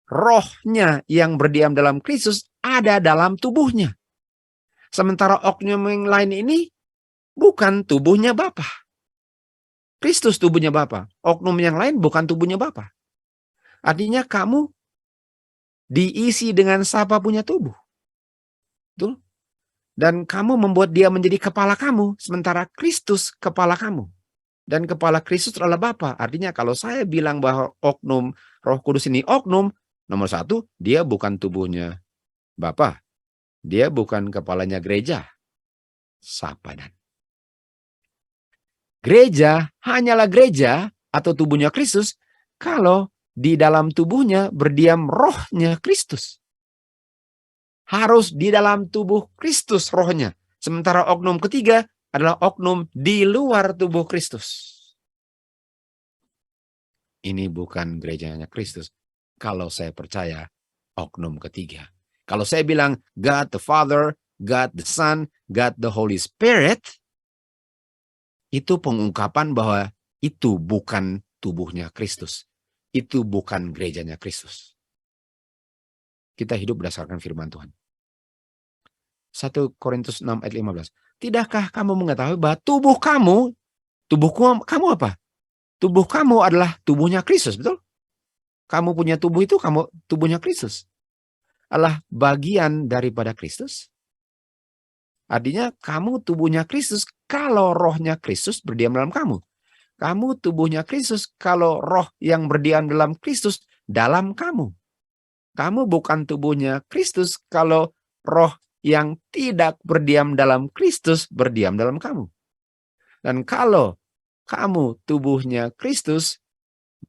Speaker 1: rohnya yang berdiam dalam Kristus ada dalam tubuhnya. Sementara oknum yang lain ini bukan tubuhnya Bapa. Kristus tubuhnya Bapa. Oknum yang lain bukan tubuhnya Bapa. Artinya kamu diisi dengan siapa punya tubuh. Betul? Dan kamu membuat dia menjadi kepala kamu, sementara Kristus kepala kamu. Dan kepala Kristus adalah Bapa. Artinya kalau saya bilang bahwa oknum Roh Kudus ini oknum, nomor satu, dia bukan tubuhnya Bapa. Dia bukan kepalanya gereja. Sapadan. Gereja hanyalah gereja atau tubuhnya Kristus kalau di dalam tubuhnya berdiam rohnya Kristus. Harus di dalam tubuh Kristus rohnya. Sementara oknum ketiga adalah oknum di luar tubuh Kristus. Ini bukan gerejanya Kristus. Kalau saya percaya oknum ketiga. Kalau saya bilang God the Father, God the Son, God the Holy Spirit, itu pengungkapan bahwa itu bukan tubuhnya Kristus. itu bukan gerejanya Kristus. Kita hidup berdasarkan firman Tuhan. 1 Korintus 6 ayat 15. Tidakkah kamu mengetahui bahwa tubuh kamu apa? Tubuh kamu adalah tubuhnya Kristus, betul? Kamu punya tubuh itu, kamu tubuhnya Kristus. Adalah bagian daripada Kristus. Artinya kamu tubuhnya Kristus kalau rohnya Kristus berdiam dalam kamu. Kamu tubuhnya Kristus kalau roh yang berdiam dalam Kristus dalam kamu. Kamu bukan tubuhnya Kristus kalau roh yang tidak berdiam dalam Kristus berdiam dalam kamu. Dan kalau kamu tubuhnya Kristus,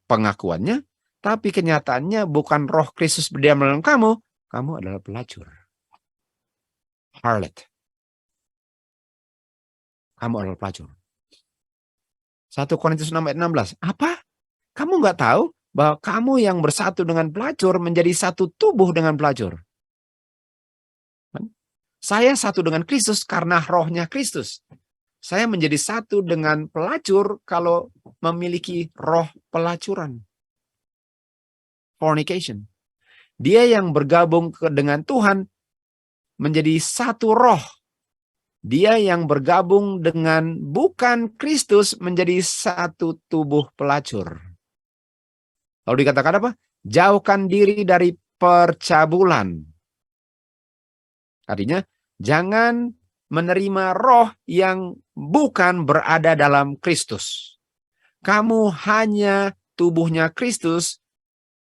Speaker 1: pengakuannya, tapi kenyataannya bukan roh Kristus berdiam dalam kamu, kamu adalah pelacur. Harlot. Kamu adalah pelacur. 1 Korintus 6 ayat 16. Apa? Kamu nggak tahu bahwa kamu yang bersatu dengan pelacur menjadi satu tubuh dengan pelacur? Saya satu dengan Kristus karena rohnya Kristus. Saya menjadi satu dengan pelacur kalau memiliki roh pelacuran. Fornication. Dia yang bergabung dengan Tuhan menjadi satu roh. Dia yang bergabung dengan bukan Kristus menjadi satu tubuh pelacur. Lalu dikatakan apa? Jauhkan diri dari percabulan. Artinya, jangan menerima roh yang bukan berada dalam Kristus. Kamu hanya tubuhnya Kristus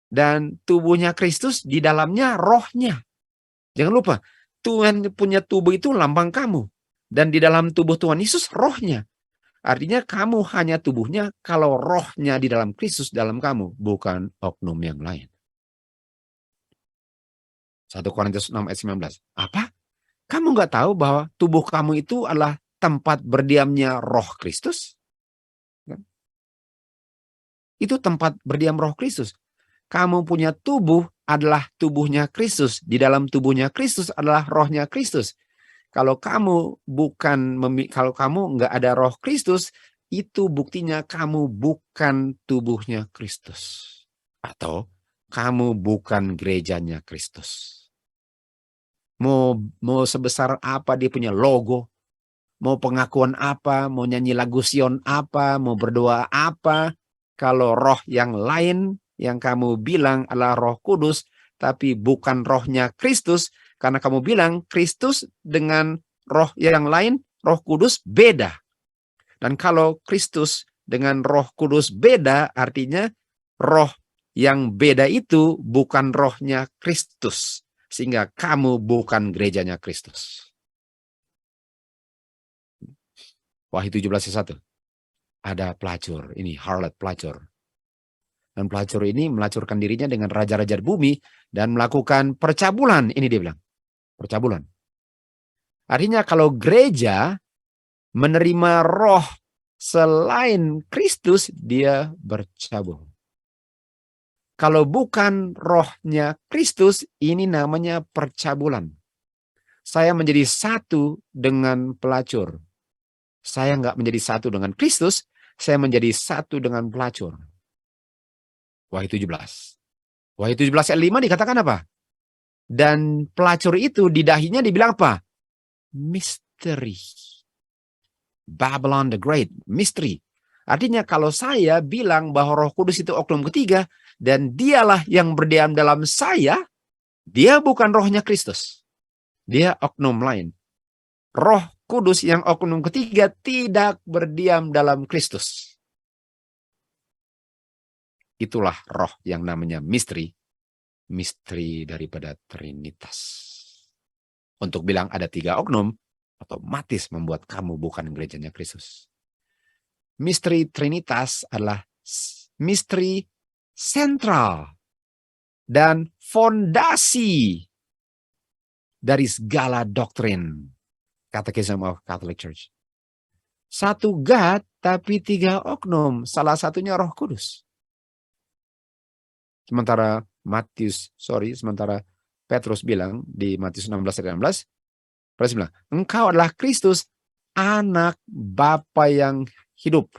Speaker 1: dan tubuhnya Kristus di dalamnya rohnya. Jangan lupa, Tuhan punya tubuh itu lambang kamu. Dan di dalam tubuh Tuhan Yesus rohnya. Artinya kamu hanya tubuhnya kalau rohnya di dalam Kristus dalam kamu. Bukan oknum yang lain. 1 Korintus 6 ayat 19. Apa? Kamu nggak tahu bahwa tubuh kamu itu adalah tempat berdiamnya roh Kristus? Itu tempat berdiam roh Kristus. Kamu punya tubuh adalah tubuhnya Kristus. Di dalam tubuhnya Kristus adalah rohnya Kristus. Kalau kamu nggak ada roh Kristus, itu buktinya kamu bukan tubuhnya Kristus. Atau kamu bukan gerejanya Kristus. Mau sebesar apa dia punya logo, mau pengakuan apa, mau nyanyi lagu Sion apa, mau berdoa apa, kalau roh yang lain yang kamu bilang adalah Roh Kudus, tapi bukan rohnya Kristus, karena kamu bilang Kristus dengan roh yang lain, Roh Kudus beda. Dan kalau Kristus dengan Roh Kudus beda, artinya roh yang beda itu bukan rohnya Kristus. Sehingga kamu bukan gerejanya Kristus. Wahyu 17:1. Ada pelacur, ini harlot pelacur. Dan pelacur ini melacurkan dirinya dengan raja-raja bumi dan melakukan percabulan. Ini dia bilang, percabulan. Artinya kalau gereja menerima roh selain Kristus, dia bercabul. Kalau bukan rohnya Kristus, ini namanya percabulan. Saya menjadi satu dengan pelacur. Saya nggak menjadi satu dengan Kristus, saya menjadi satu dengan pelacur. Wahyu 17. Wahyu 17 ayat 5 dikatakan apa? Dan pelacur itu di dahinya dibilang apa? Misteri. Babylon the Great, misteri. Artinya kalau saya bilang bahwa Roh Kudus itu oknum ketiga, dan dialah yang berdiam dalam saya, dia bukan rohnya Kristus. Dia oknum lain. Roh Kudus yang oknum ketiga tidak berdiam dalam Kristus. Itulah roh yang namanya misteri. Misteri daripada Trinitas. Untuk bilang ada 3 oknum, otomatis membuat kamu bukan gerejanya Kristus. Misteri Trinitas adalah misteri sentral dan fondasi dari segala doktrin Catechism of Catholic Church. 1 God tapi 3 oknum, salah satunya Roh Kudus. Sementara Petrus bilang di Matius 16 ayat 16, Petrus bilang, engkau adalah Kristus, anak Bapa yang hidup.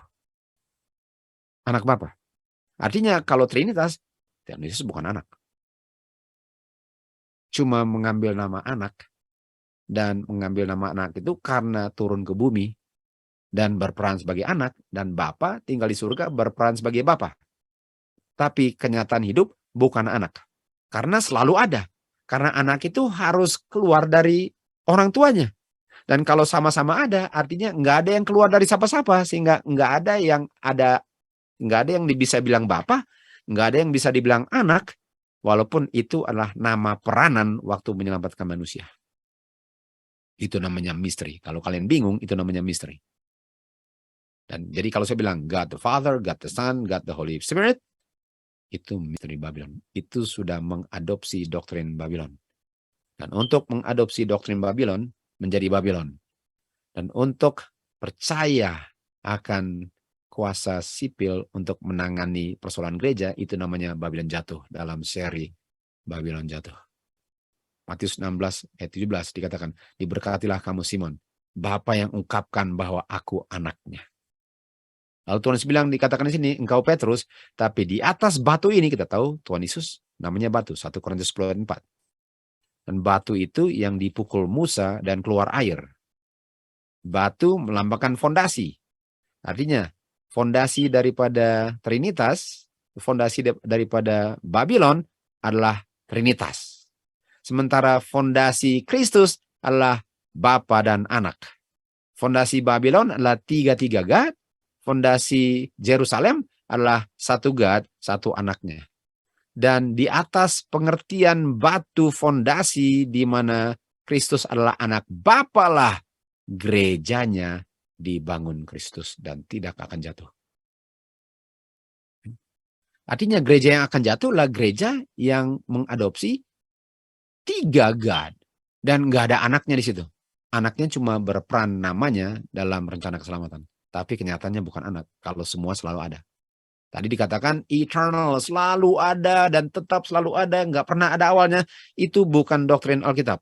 Speaker 1: Anak Bapa. Artinya kalau Trinitas, Tuhan Yesus bukan anak. Cuma mengambil nama anak, dan mengambil nama anak itu karena turun ke bumi dan berperan sebagai anak, dan Bapa tinggal di surga berperan sebagai Bapa. Tapi kenyataan hidup bukan anak. Karena selalu ada. Karena anak itu harus keluar dari orang tuanya. Dan kalau sama-sama ada, artinya nggak ada yang keluar dari siapa-siapa, sehingga nggak ada yang bisa bilang Bapa, nggak ada yang bisa dibilang anak, walaupun itu adalah nama peranan waktu menyelamatkan manusia. Itu namanya misteri. Kalau kalian bingung, itu namanya misteri. Dan jadi kalau saya bilang God the Father, God the Son, God the Holy Spirit, itu misteri Babylon. Itu sudah mengadopsi doktrin Babylon. Dan untuk mengadopsi doktrin Babylon, menjadi Babylon. Dan untuk percaya akan kuasa sipil untuk menangani persoalan gereja, itu namanya Babylon jatuh dalam seri Babylon jatuh. Matius 16 ayat 17 dikatakan, diberkatilah kamu Simon, Bapa yang ungkapkan bahwa aku anaknya. Lalu Tuhan Yesus bilang, dikatakan di sini, engkau Petrus, tapi di atas batu ini kita tahu Tuhan Yesus namanya batu, 1 Korintus 10 ayat 4. Dan batu itu yang dipukul Musa dan keluar air. Batu melambangkan fondasi. Artinya, fondasi daripada Trinitas, fondasi daripada Babylon adalah Trinitas. Sementara fondasi Kristus adalah Bapa dan Anak. Fondasi Babylon adalah 3 God. Fondasi Yerusalem adalah 1 God, 1 anaknya. Dan di atas pengertian batu fondasi di mana Kristus adalah anak Bapa lah gerejanya dibangun Kristus dan tidak akan jatuh. Artinya gereja yang akan jatuh adalah gereja yang mengadopsi 3 God dan nggak ada anaknya di situ. Anaknya cuma berperan namanya dalam rencana keselamatan. Tapi kenyataannya bukan anak, kalau semua selalu ada. Tadi dikatakan eternal, selalu ada dan tetap selalu ada, nggak pernah ada awalnya. Itu bukan doktrin Alkitab.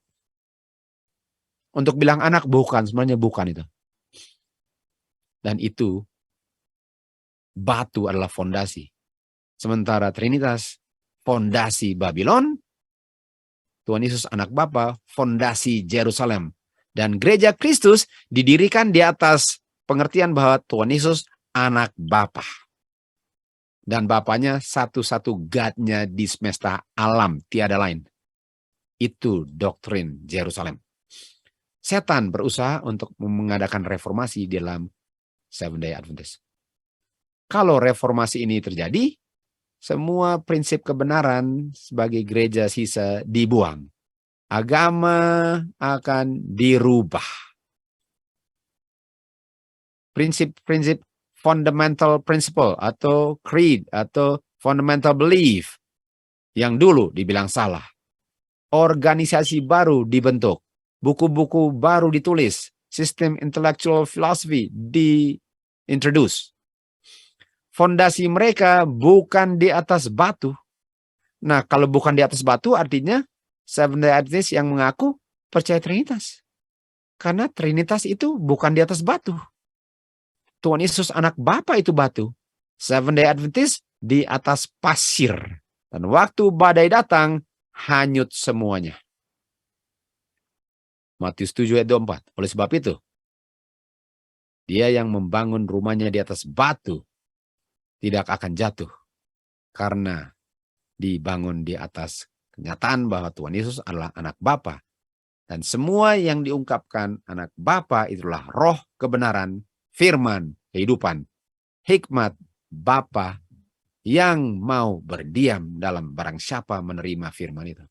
Speaker 1: Untuk bilang anak bukan, sebenarnya bukan itu. Dan itu, batu adalah fondasi. Sementara Trinitas, fondasi Babylon, Tuhan Yesus anak Bapa, fondasi Yerusalem. Dan gereja Kristus didirikan di atas pengertian bahwa Tuhan Yesus anak Bapa. Dan Bapaknya satu-satu God-nya di semesta alam, tiada lain. Itu doktrin Yerusalem. Setan berusaha untuk mengadakan reformasi di dalam Seventh-day Adventist. Kalau reformasi ini terjadi, semua prinsip kebenaran sebagai gereja sisa dibuang. Agama akan dirubah. Prinsip-prinsip fundamental principle atau creed atau fundamental belief yang dulu dibilang salah. Organisasi baru dibentuk, buku-buku baru ditulis, sistem intellectual philosophy diintroduce. Fondasi mereka bukan di atas batu. Nah, kalau bukan di atas batu artinya Seventh-day Adventist yang mengaku percaya Trinitas. Karena Trinitas itu bukan di atas batu. Tuhan Yesus anak Bapa itu batu. Seventh-day Adventist di atas pasir. Dan waktu badai datang, hanyut semuanya. Matius 7 ayat 24. Oleh sebab itu, dia yang membangun rumahnya di atas batu tidak akan jatuh. Karena dibangun di atas kenyataan bahwa Tuhan Yesus adalah anak Bapa. Dan semua yang diungkapkan anak Bapa itulah roh kebenaran, firman, kehidupan, hikmat Bapa yang mau berdiam dalam barang siapa menerima firman itu.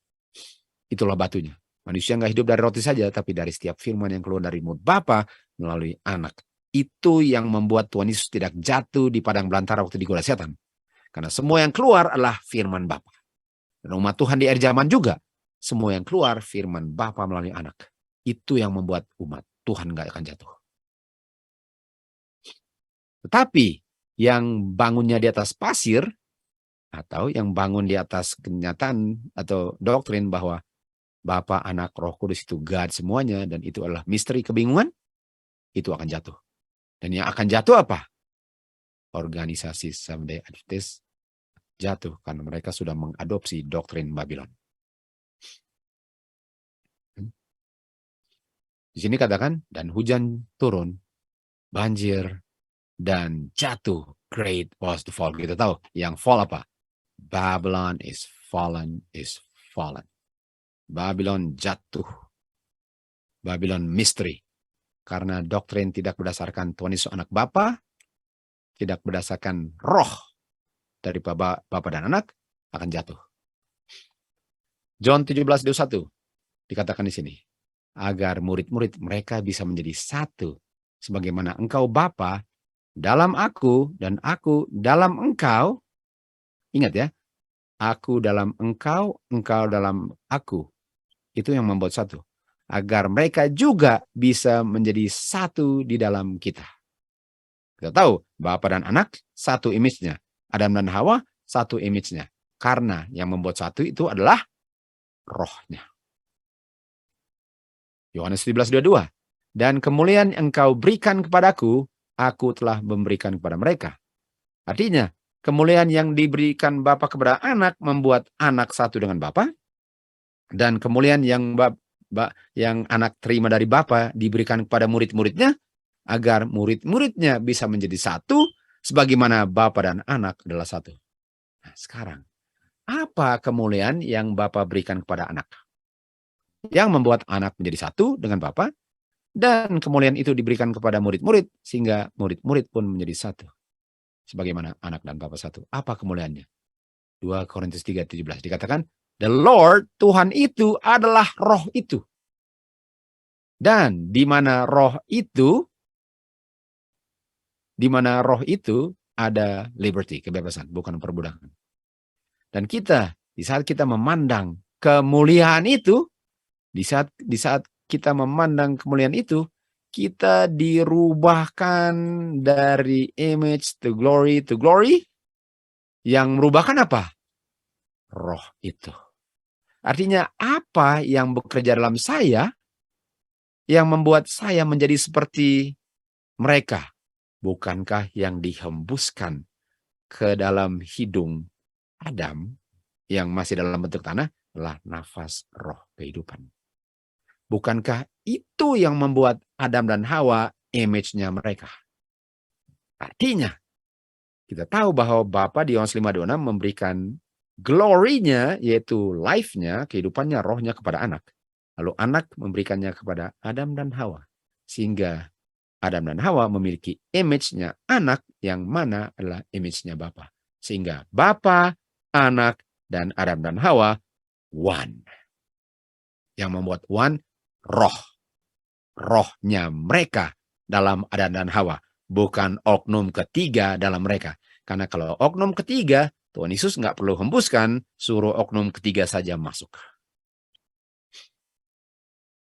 Speaker 1: Itulah batunya. Manusia nggak hidup dari roti saja, tapi dari setiap firman yang keluar dari mulut Bapa melalui anak. Itu yang membuat Tuhan Yesus tidak jatuh di padang belantara waktu digoda setan. Karena semua yang keluar adalah firman Bapa. Dan umat Tuhan di akhir zaman juga, semua yang keluar firman Bapa melalui anak. Itu yang membuat umat Tuhan nggak akan jatuh. Tetapi yang bangunnya di atas pasir atau yang bangun di atas kenyataan atau doktrin bahwa Bapa, Anak, Roh Kudus itu God semuanya dan itu adalah misteri kebingungan, itu akan jatuh. Dan yang akan jatuh apa? Organisasi Seventh-day Adventist jatuh karena mereka sudah mengadopsi doktrin Babylon. Di sini katakan, dan hujan turun, banjir, dan jatuh. Great was the fall. Kita tahu, yang fall apa? Babylon is fallen, is fallen. Babylon jatuh. Babylon mystery. Karena doktrin tidak berdasarkan Tuhan Yesus anak Bapa, tidak berdasarkan roh dari Bapa dan anak, akan jatuh. John 17:21 dikatakan di sini, agar murid-murid mereka bisa menjadi satu, sebagaimana engkau Bapa dalam aku dan aku dalam engkau. Ingat ya, aku dalam engkau, engkau dalam aku. Itu yang membuat satu. Agar mereka juga bisa menjadi satu di dalam kita. Kita tahu, Bapa dan anak satu image-nya. Adam dan Hawa satu image-nya. Karena yang membuat satu itu adalah rohnya. Yohanes 17:22. Dan kemuliaan yang engkau berikan kepadaku, aku telah memberikan kepada mereka. Artinya, kemuliaan yang diberikan Bapa kepada anak membuat anak satu dengan Bapa, dan kemuliaan yang anak terima dari Bapa diberikan kepada murid-muridnya, agar murid-muridnya bisa menjadi satu, sebagaimana Bapa dan anak adalah satu. Nah, sekarang, apa kemuliaan yang Bapa berikan kepada anak? Yang membuat anak menjadi satu dengan Bapa, dan kemuliaan itu diberikan kepada murid-murid, sehingga murid-murid pun menjadi satu. Sebagaimana anak dan Bapa satu. Apa kemuliaannya? 2 Korintus 3:17 dikatakan, the Lord, Tuhan itu adalah roh itu. Dan di mana roh itu ada liberty, kebebasan, bukan perbudakan. Dan kita, di saat kita memandang kemuliaan itu, di saat kita memandang kemuliaan itu, kita dirubahkan dari image to glory. Yang merubahkan apa? Roh itu. Artinya apa yang bekerja dalam saya, yang membuat saya menjadi seperti mereka? Bukankah yang dihembuskan ke dalam hidung Adam yang masih dalam bentuk tanah adalah nafas roh kehidupan? Bukankah itu yang membuat Adam dan Hawa image-nya mereka? Artinya, kita tahu bahwa Bapa di Yohanes 5:26 memberikan glory-nya, yaitu life-nya, kehidupannya, rohnya kepada anak. Lalu anak memberikannya kepada Adam dan Hawa. Sehingga Adam dan Hawa memiliki image-nya anak yang mana adalah image-nya Bapa. Sehingga Bapa, anak, dan Adam dan Hawa one. Yang membuat one, rohnya mereka dalam Adam dan Hawa, bukan oknum ketiga dalam mereka. Karena kalau oknum ketiga, Tuhan Yesus nggak perlu hembuskan, suruh oknum ketiga saja masuk.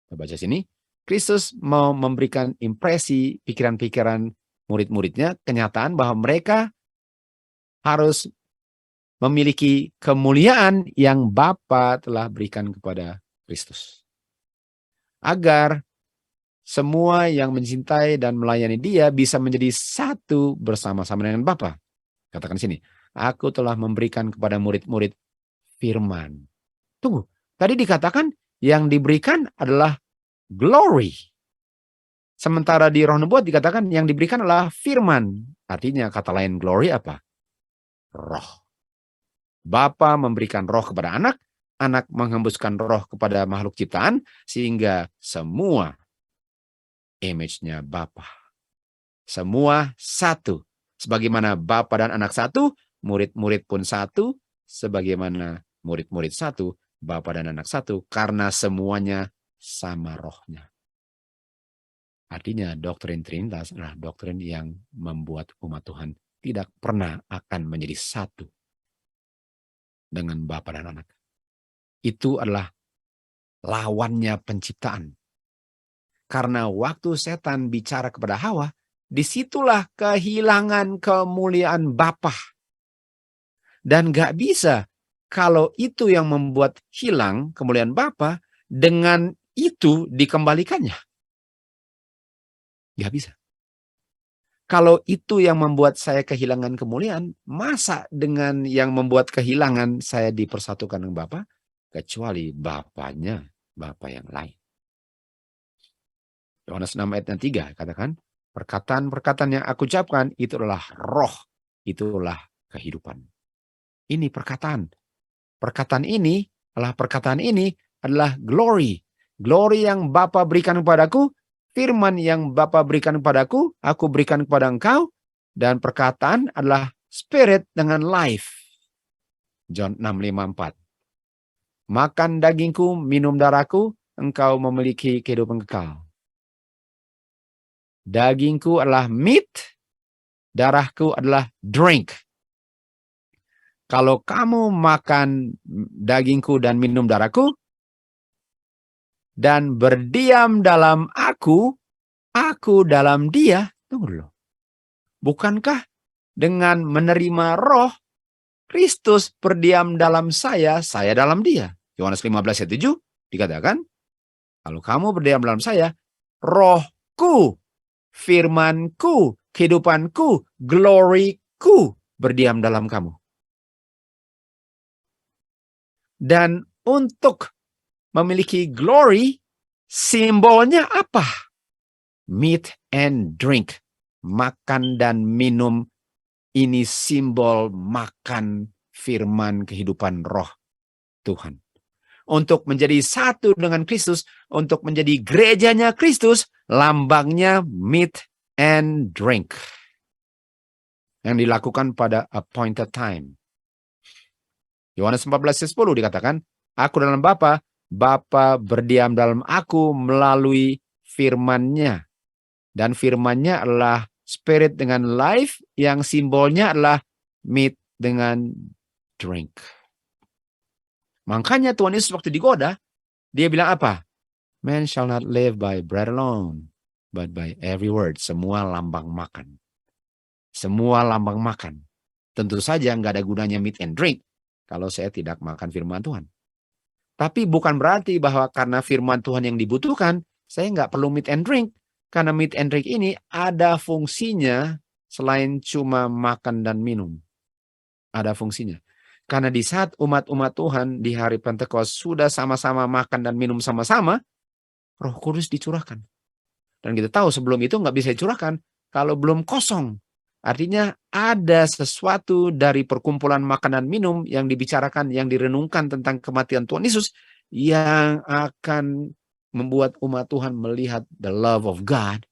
Speaker 1: Kita baca sini, Kristus mau memberikan impresi pikiran-pikiran murid-muridnya, kenyataan bahwa mereka harus memiliki kemuliaan yang Bapa telah berikan kepada Kristus. Agar semua yang mencintai dan melayani Dia bisa menjadi satu bersama-sama dengan Bapa. Katakan sini, aku telah memberikan kepada murid-murid firman. Tunggu, tadi dikatakan yang diberikan adalah glory. Sementara di roh nubuat dikatakan yang diberikan adalah firman. Artinya kata lain glory apa? Roh. Bapa memberikan roh kepada anak, anak menghembuskan roh kepada makhluk ciptaan, sehingga semua image-nya Bapa. Semua satu. Sebagaimana Bapa dan anak satu, murid-murid pun satu, sebagaimana murid-murid satu, Bapa dan anak satu, karena semuanya sama rohnya. Artinya doktrin Trinitas adalah doktrin yang membuat umat Tuhan tidak pernah akan menjadi satu dengan Bapa dan anak. Itu adalah lawannya penciptaan. Karena waktu setan bicara kepada Hawa, disitulah kehilangan kemuliaan Bapa. Dan gak bisa kalau itu yang membuat hilang kemuliaan Bapa, dengan itu dikembalikannya. Gak bisa. Kalau itu yang membuat saya kehilangan kemuliaan, masa dengan yang membuat kehilangan saya dipersatukan dengan Bapa? Kecuali Bapanya, Bapa yang lain. Yohanes 6 ayat 3 katakan, perkataan-perkataan yang aku ucapkan itu adalah roh, itulah kehidupan. Ini perkataan. Perkataan ini adalah glory. Glory yang Bapa berikan kepadaku, firman yang Bapa berikan kepadaku, aku berikan kepada engkau, dan perkataan adalah spirit dengan life. John 6:54. Makan dagingku, minum darahku, engkau memiliki kehidupan kekal. Dagingku adalah meat, darahku adalah drink. Kalau kamu makan dagingku dan minum darahku, dan berdiam dalam aku dalam dia. Tunggu dulu. Bukankah dengan menerima roh, Kristus berdiam dalam saya dalam dia. Yohanes 15 ayat 7 dikatakan, kalau kamu berdiam dalam saya, rohku, firmanku, kehidupanku, gloriku berdiam dalam kamu. Dan untuk memiliki glory, simbolnya apa? Meat and drink. Makan dan minum. Ini simbol makan firman kehidupan roh Tuhan. Untuk menjadi satu dengan Kristus, untuk menjadi gerejanya Kristus, lambangnya meat and drink. Yang dilakukan pada appointed time. Yohanes 14:10 dikatakan, aku dalam Bapa, Bapa berdiam dalam aku melalui firman-Nya. Dan firman-Nya adalah spirit dengan life, yang simbolnya adalah meat dengan drink. Makanya Tuhan Yesus waktu digoda, dia bilang apa? Man shall not live by bread alone, but by every word. Semua lambang makan. Semua lambang makan. Tentu saja nggak ada gunanya meat and drink kalau saya tidak makan firman Tuhan. Tapi bukan berarti bahwa karena firman Tuhan yang dibutuhkan, saya nggak perlu meat and drink. Karena meat and drink ini ada fungsinya selain cuma makan dan minum. Ada fungsinya. Karena di saat umat-umat Tuhan di hari Pentekost sudah sama-sama makan dan minum sama-sama, Roh Kudus dicurahkan. Dan kita tahu sebelum itu nggak bisa dicurahkan kalau belum kosong. Artinya ada sesuatu dari perkumpulan makan dan minum yang dibicarakan, yang direnungkan tentang kematian Tuhan Yesus yang akan membuat umat Tuhan melihat the love of God.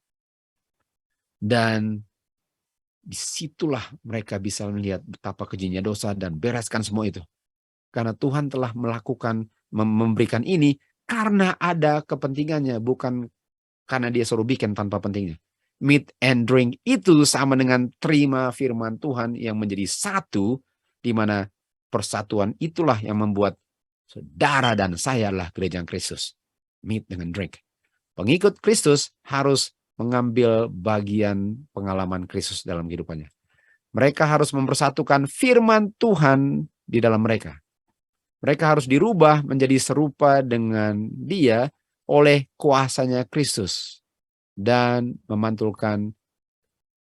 Speaker 1: Dan disitulah mereka bisa melihat betapa kejinya dosa dan bereskan semua itu. Karena Tuhan telah melakukan, memberikan ini karena ada kepentingannya, bukan karena dia suruh bikin tanpa pentingnya. Meat and drink itu sama dengan terima firman Tuhan yang menjadi satu, di mana persatuan itulah yang membuat saudara dan saya adalah gereja Kristus. Meat dengan drink. Pengikut Kristus harus mengambil bagian pengalaman Kristus dalam kehidupannya. Mereka harus mempersatukan firman Tuhan di dalam mereka. Mereka harus dirubah menjadi serupa dengan Dia oleh kuasanya Kristus dan memantulkan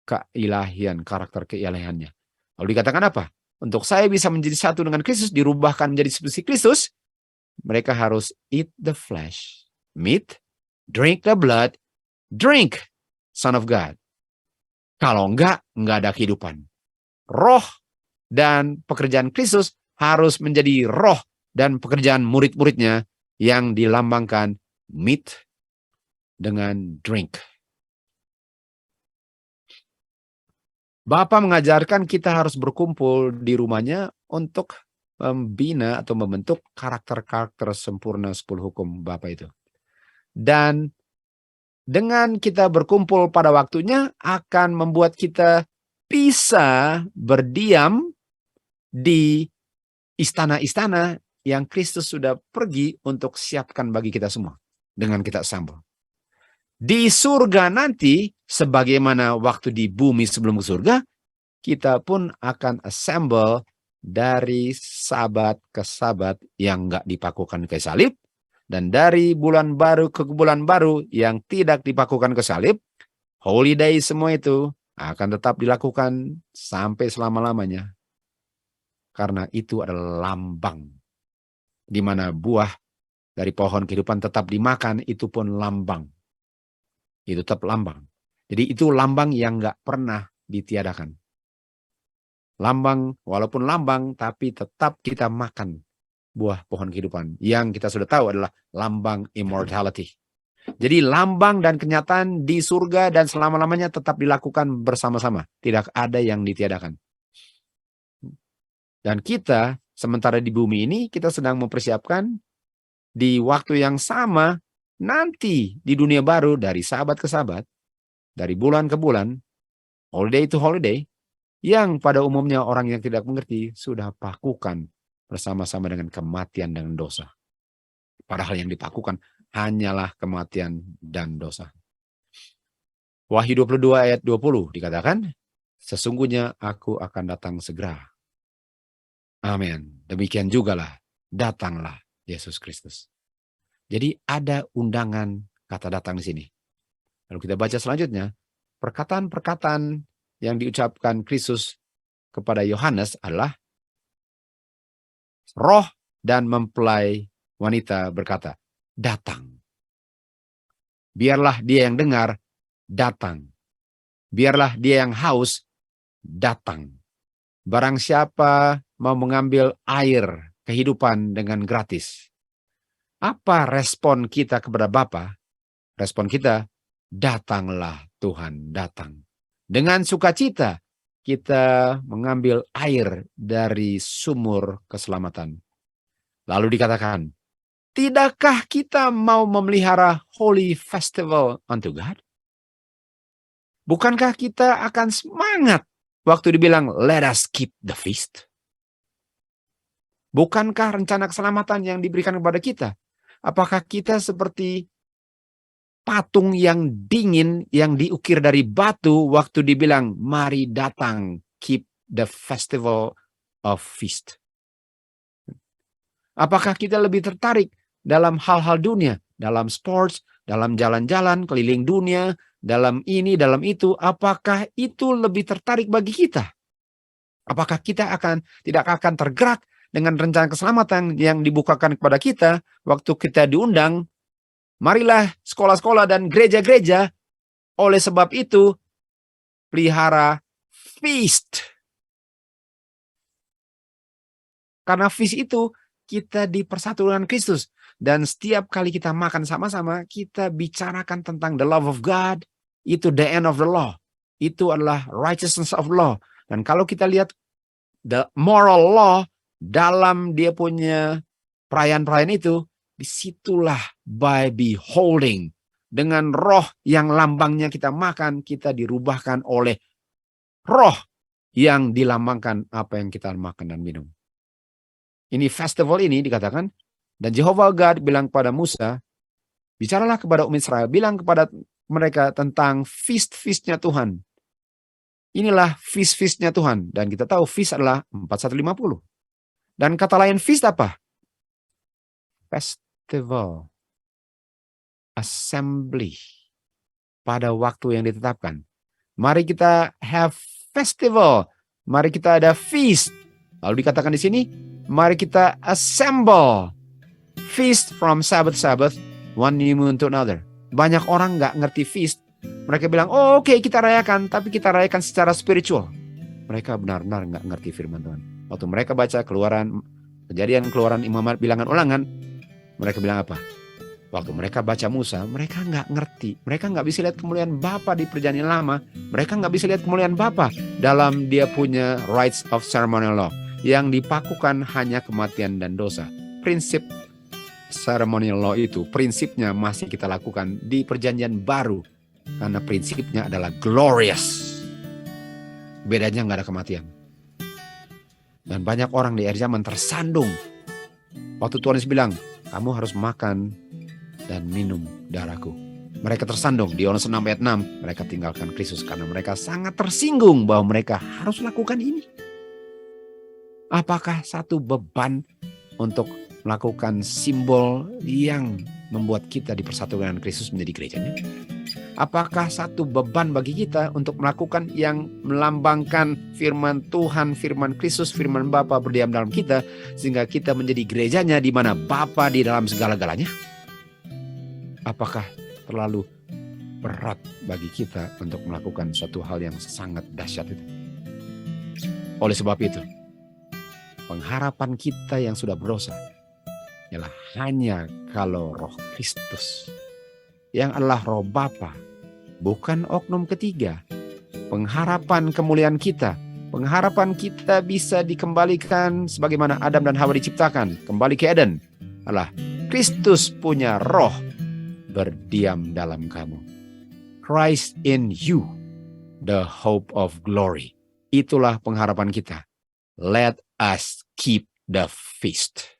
Speaker 1: keilahian, karakter keilahiannya. Lalu dikatakan apa? Untuk saya bisa menjadi satu dengan Kristus, dirubahkan menjadi seperti Kristus, mereka harus eat the flesh, meat, drink the blood, drink Son of God. Kalau enggak ada kehidupan. Roh dan pekerjaan Kristus harus menjadi roh dan pekerjaan murid-muridnya yang dilambangkan meat dengan drink. Bapa mengajarkan kita harus berkumpul di rumahnya untuk membina atau membentuk karakter-karakter sempurna 10 hukum Bapa itu. Dan dengan kita berkumpul pada waktunya akan membuat kita bisa berdiam di istana-istana yang Kristus sudah pergi untuk siapkan bagi kita semua. Dengan kita sambung. Di surga nanti, sebagaimana waktu di bumi sebelum ke surga, kita pun akan assemble dari sabat ke sabat yang nggak dipakukan ke salib, dan dari bulan baru ke bulan baru yang tidak dipakukan ke salib, holiday semua itu, akan tetap dilakukan sampai selama-lamanya. Karena itu adalah lambang. Di mana buah dari pohon kehidupan tetap dimakan, itu pun lambang. Itu tetap lambang. Jadi itu lambang yang nggak pernah ditiadakan. Lambang, walaupun lambang, tapi tetap kita makan buah pohon kehidupan. Yang kita sudah tahu adalah lambang immortality. Jadi lambang dan kenyataan di surga dan selama-lamanya tetap dilakukan bersama-sama. Tidak ada yang ditiadakan. Dan kita, sementara di bumi ini, kita sedang mempersiapkan di waktu yang sama, nanti di dunia baru, dari sahabat ke sahabat, dari bulan ke bulan, holiday to holiday, yang pada umumnya orang yang tidak mengerti sudah pakukan bersama-sama dengan kematian dan dosa. Padahal yang dipakukan hanyalah kematian dan dosa. Wahyu 22 ayat 20 dikatakan, sesungguhnya aku akan datang segera. Amin. Demikian jugalah, datanglah Yesus Kristus. Jadi ada undangan kata datang di sini. Lalu kita baca selanjutnya, perkataan-perkataan yang diucapkan Kristus kepada Yohanes adalah roh dan mempelai wanita berkata, datang. Biarlah dia yang dengar, datang. Biarlah dia yang haus, datang. Barang siapa mau mengambil air kehidupan dengan gratis. Apa respon kita kepada Bapa? Respon kita, datanglah Tuhan, datang. Dengan sukacita kita mengambil air dari sumur keselamatan. Lalu dikatakan, tidakkah kita mau memelihara holy festival unto God? Bukankah kita akan semangat waktu dibilang, let us keep the feast? Bukankah rencana keselamatan yang diberikan kepada kita? Apakah kita seperti patung yang dingin yang diukir dari batu waktu dibilang, mari datang, keep the festival of feast? Apakah kita lebih tertarik dalam hal-hal dunia, dalam sports, dalam jalan-jalan keliling dunia, dalam ini, dalam itu? Apakah itu lebih tertarik bagi kita? Apakah kita tidak akan tergerak dengan rencana keselamatan yang dibukakan kepada kita waktu kita diundang? Marilah sekolah-sekolah dan gereja-gereja. Oleh sebab itu, pelihara feast. Karena feast itu kita dipersatukan Kristus. Dan setiap kali kita makan sama-sama, kita bicarakan tentang the love of God. Itu the end of the law. Itu adalah righteousness of law. Dan kalau kita lihat the moral law dalam dia punya perayaan-perayaan itu, disitulah by beholding. Dengan roh yang lambangnya kita makan, kita dirubahkan oleh roh yang dilambangkan apa yang kita makan dan minum. Ini festival ini dikatakan, dan Jehovah God bilang kepada Musa, bicaralah kepada umat Israel, bilang kepada mereka tentang feast-feastnya Tuhan. Inilah feast-feastnya Tuhan. Dan kita tahu feast adalah 4150. Dan kata lain feast apa? Festival. Assembly. Pada waktu yang ditetapkan. Mari kita have festival. Mari kita ada feast. Lalu dikatakan di sini, mari kita assemble. Feast from Sabbath, one new moon to another. Banyak orang nggak ngerti feast. Mereka bilang, oh oke, kita rayakan, tapi kita rayakan secara spiritual. Mereka benar-benar nggak ngerti firman Tuhan. Waktu mereka baca kejadian keluaran Imamat bilangan ulangan, mereka bilang apa? Waktu mereka baca Musa, mereka nggak ngerti. Mereka nggak bisa lihat kemuliaan Bapa di perjanjian lama. Mereka nggak bisa lihat kemuliaan Bapa dalam dia punya rites of ceremonial law. Yang dipakukan hanya kematian dan dosa. Prinsip ceremonial law itu, prinsipnya masih kita lakukan di perjanjian baru. Karena prinsipnya adalah glorious. Bedanya nggak ada kematian. Dan banyak orang di akhir zaman tersandung. Waktu Tuhan Yesus bilang, kamu harus makan dan minum darahku. Mereka tersandung. Di Yohanes 6 ayat 6, mereka tinggalkan Kristus karena mereka sangat tersinggung bahwa mereka harus lakukan ini. Apakah satu beban untuk melakukan simbol yang membuat kita dipersatukan dengan Kristus menjadi gerejanya? Apakah satu beban bagi kita untuk melakukan yang melambangkan firman Tuhan, firman Kristus, firman Bapa berdiam dalam kita, sehingga kita menjadi gerejanya di mana Bapa di dalam segala-galanya? Apakah terlalu berat bagi kita untuk melakukan satu hal yang sangat dahsyat itu? Oleh sebab itu, pengharapan kita yang sudah berdosa ialah hanya kalau Roh Kristus yang adalah Roh Bapa, bukan oknum ketiga. Pengharapan kemuliaan kita, pengharapan kita bisa dikembalikan sebagaimana Adam dan Hawa diciptakan, kembali ke Eden, adalah Kristus punya roh berdiam dalam kamu. Christ in you, the hope of glory. Itulah pengharapan kita. Let us keep the feast.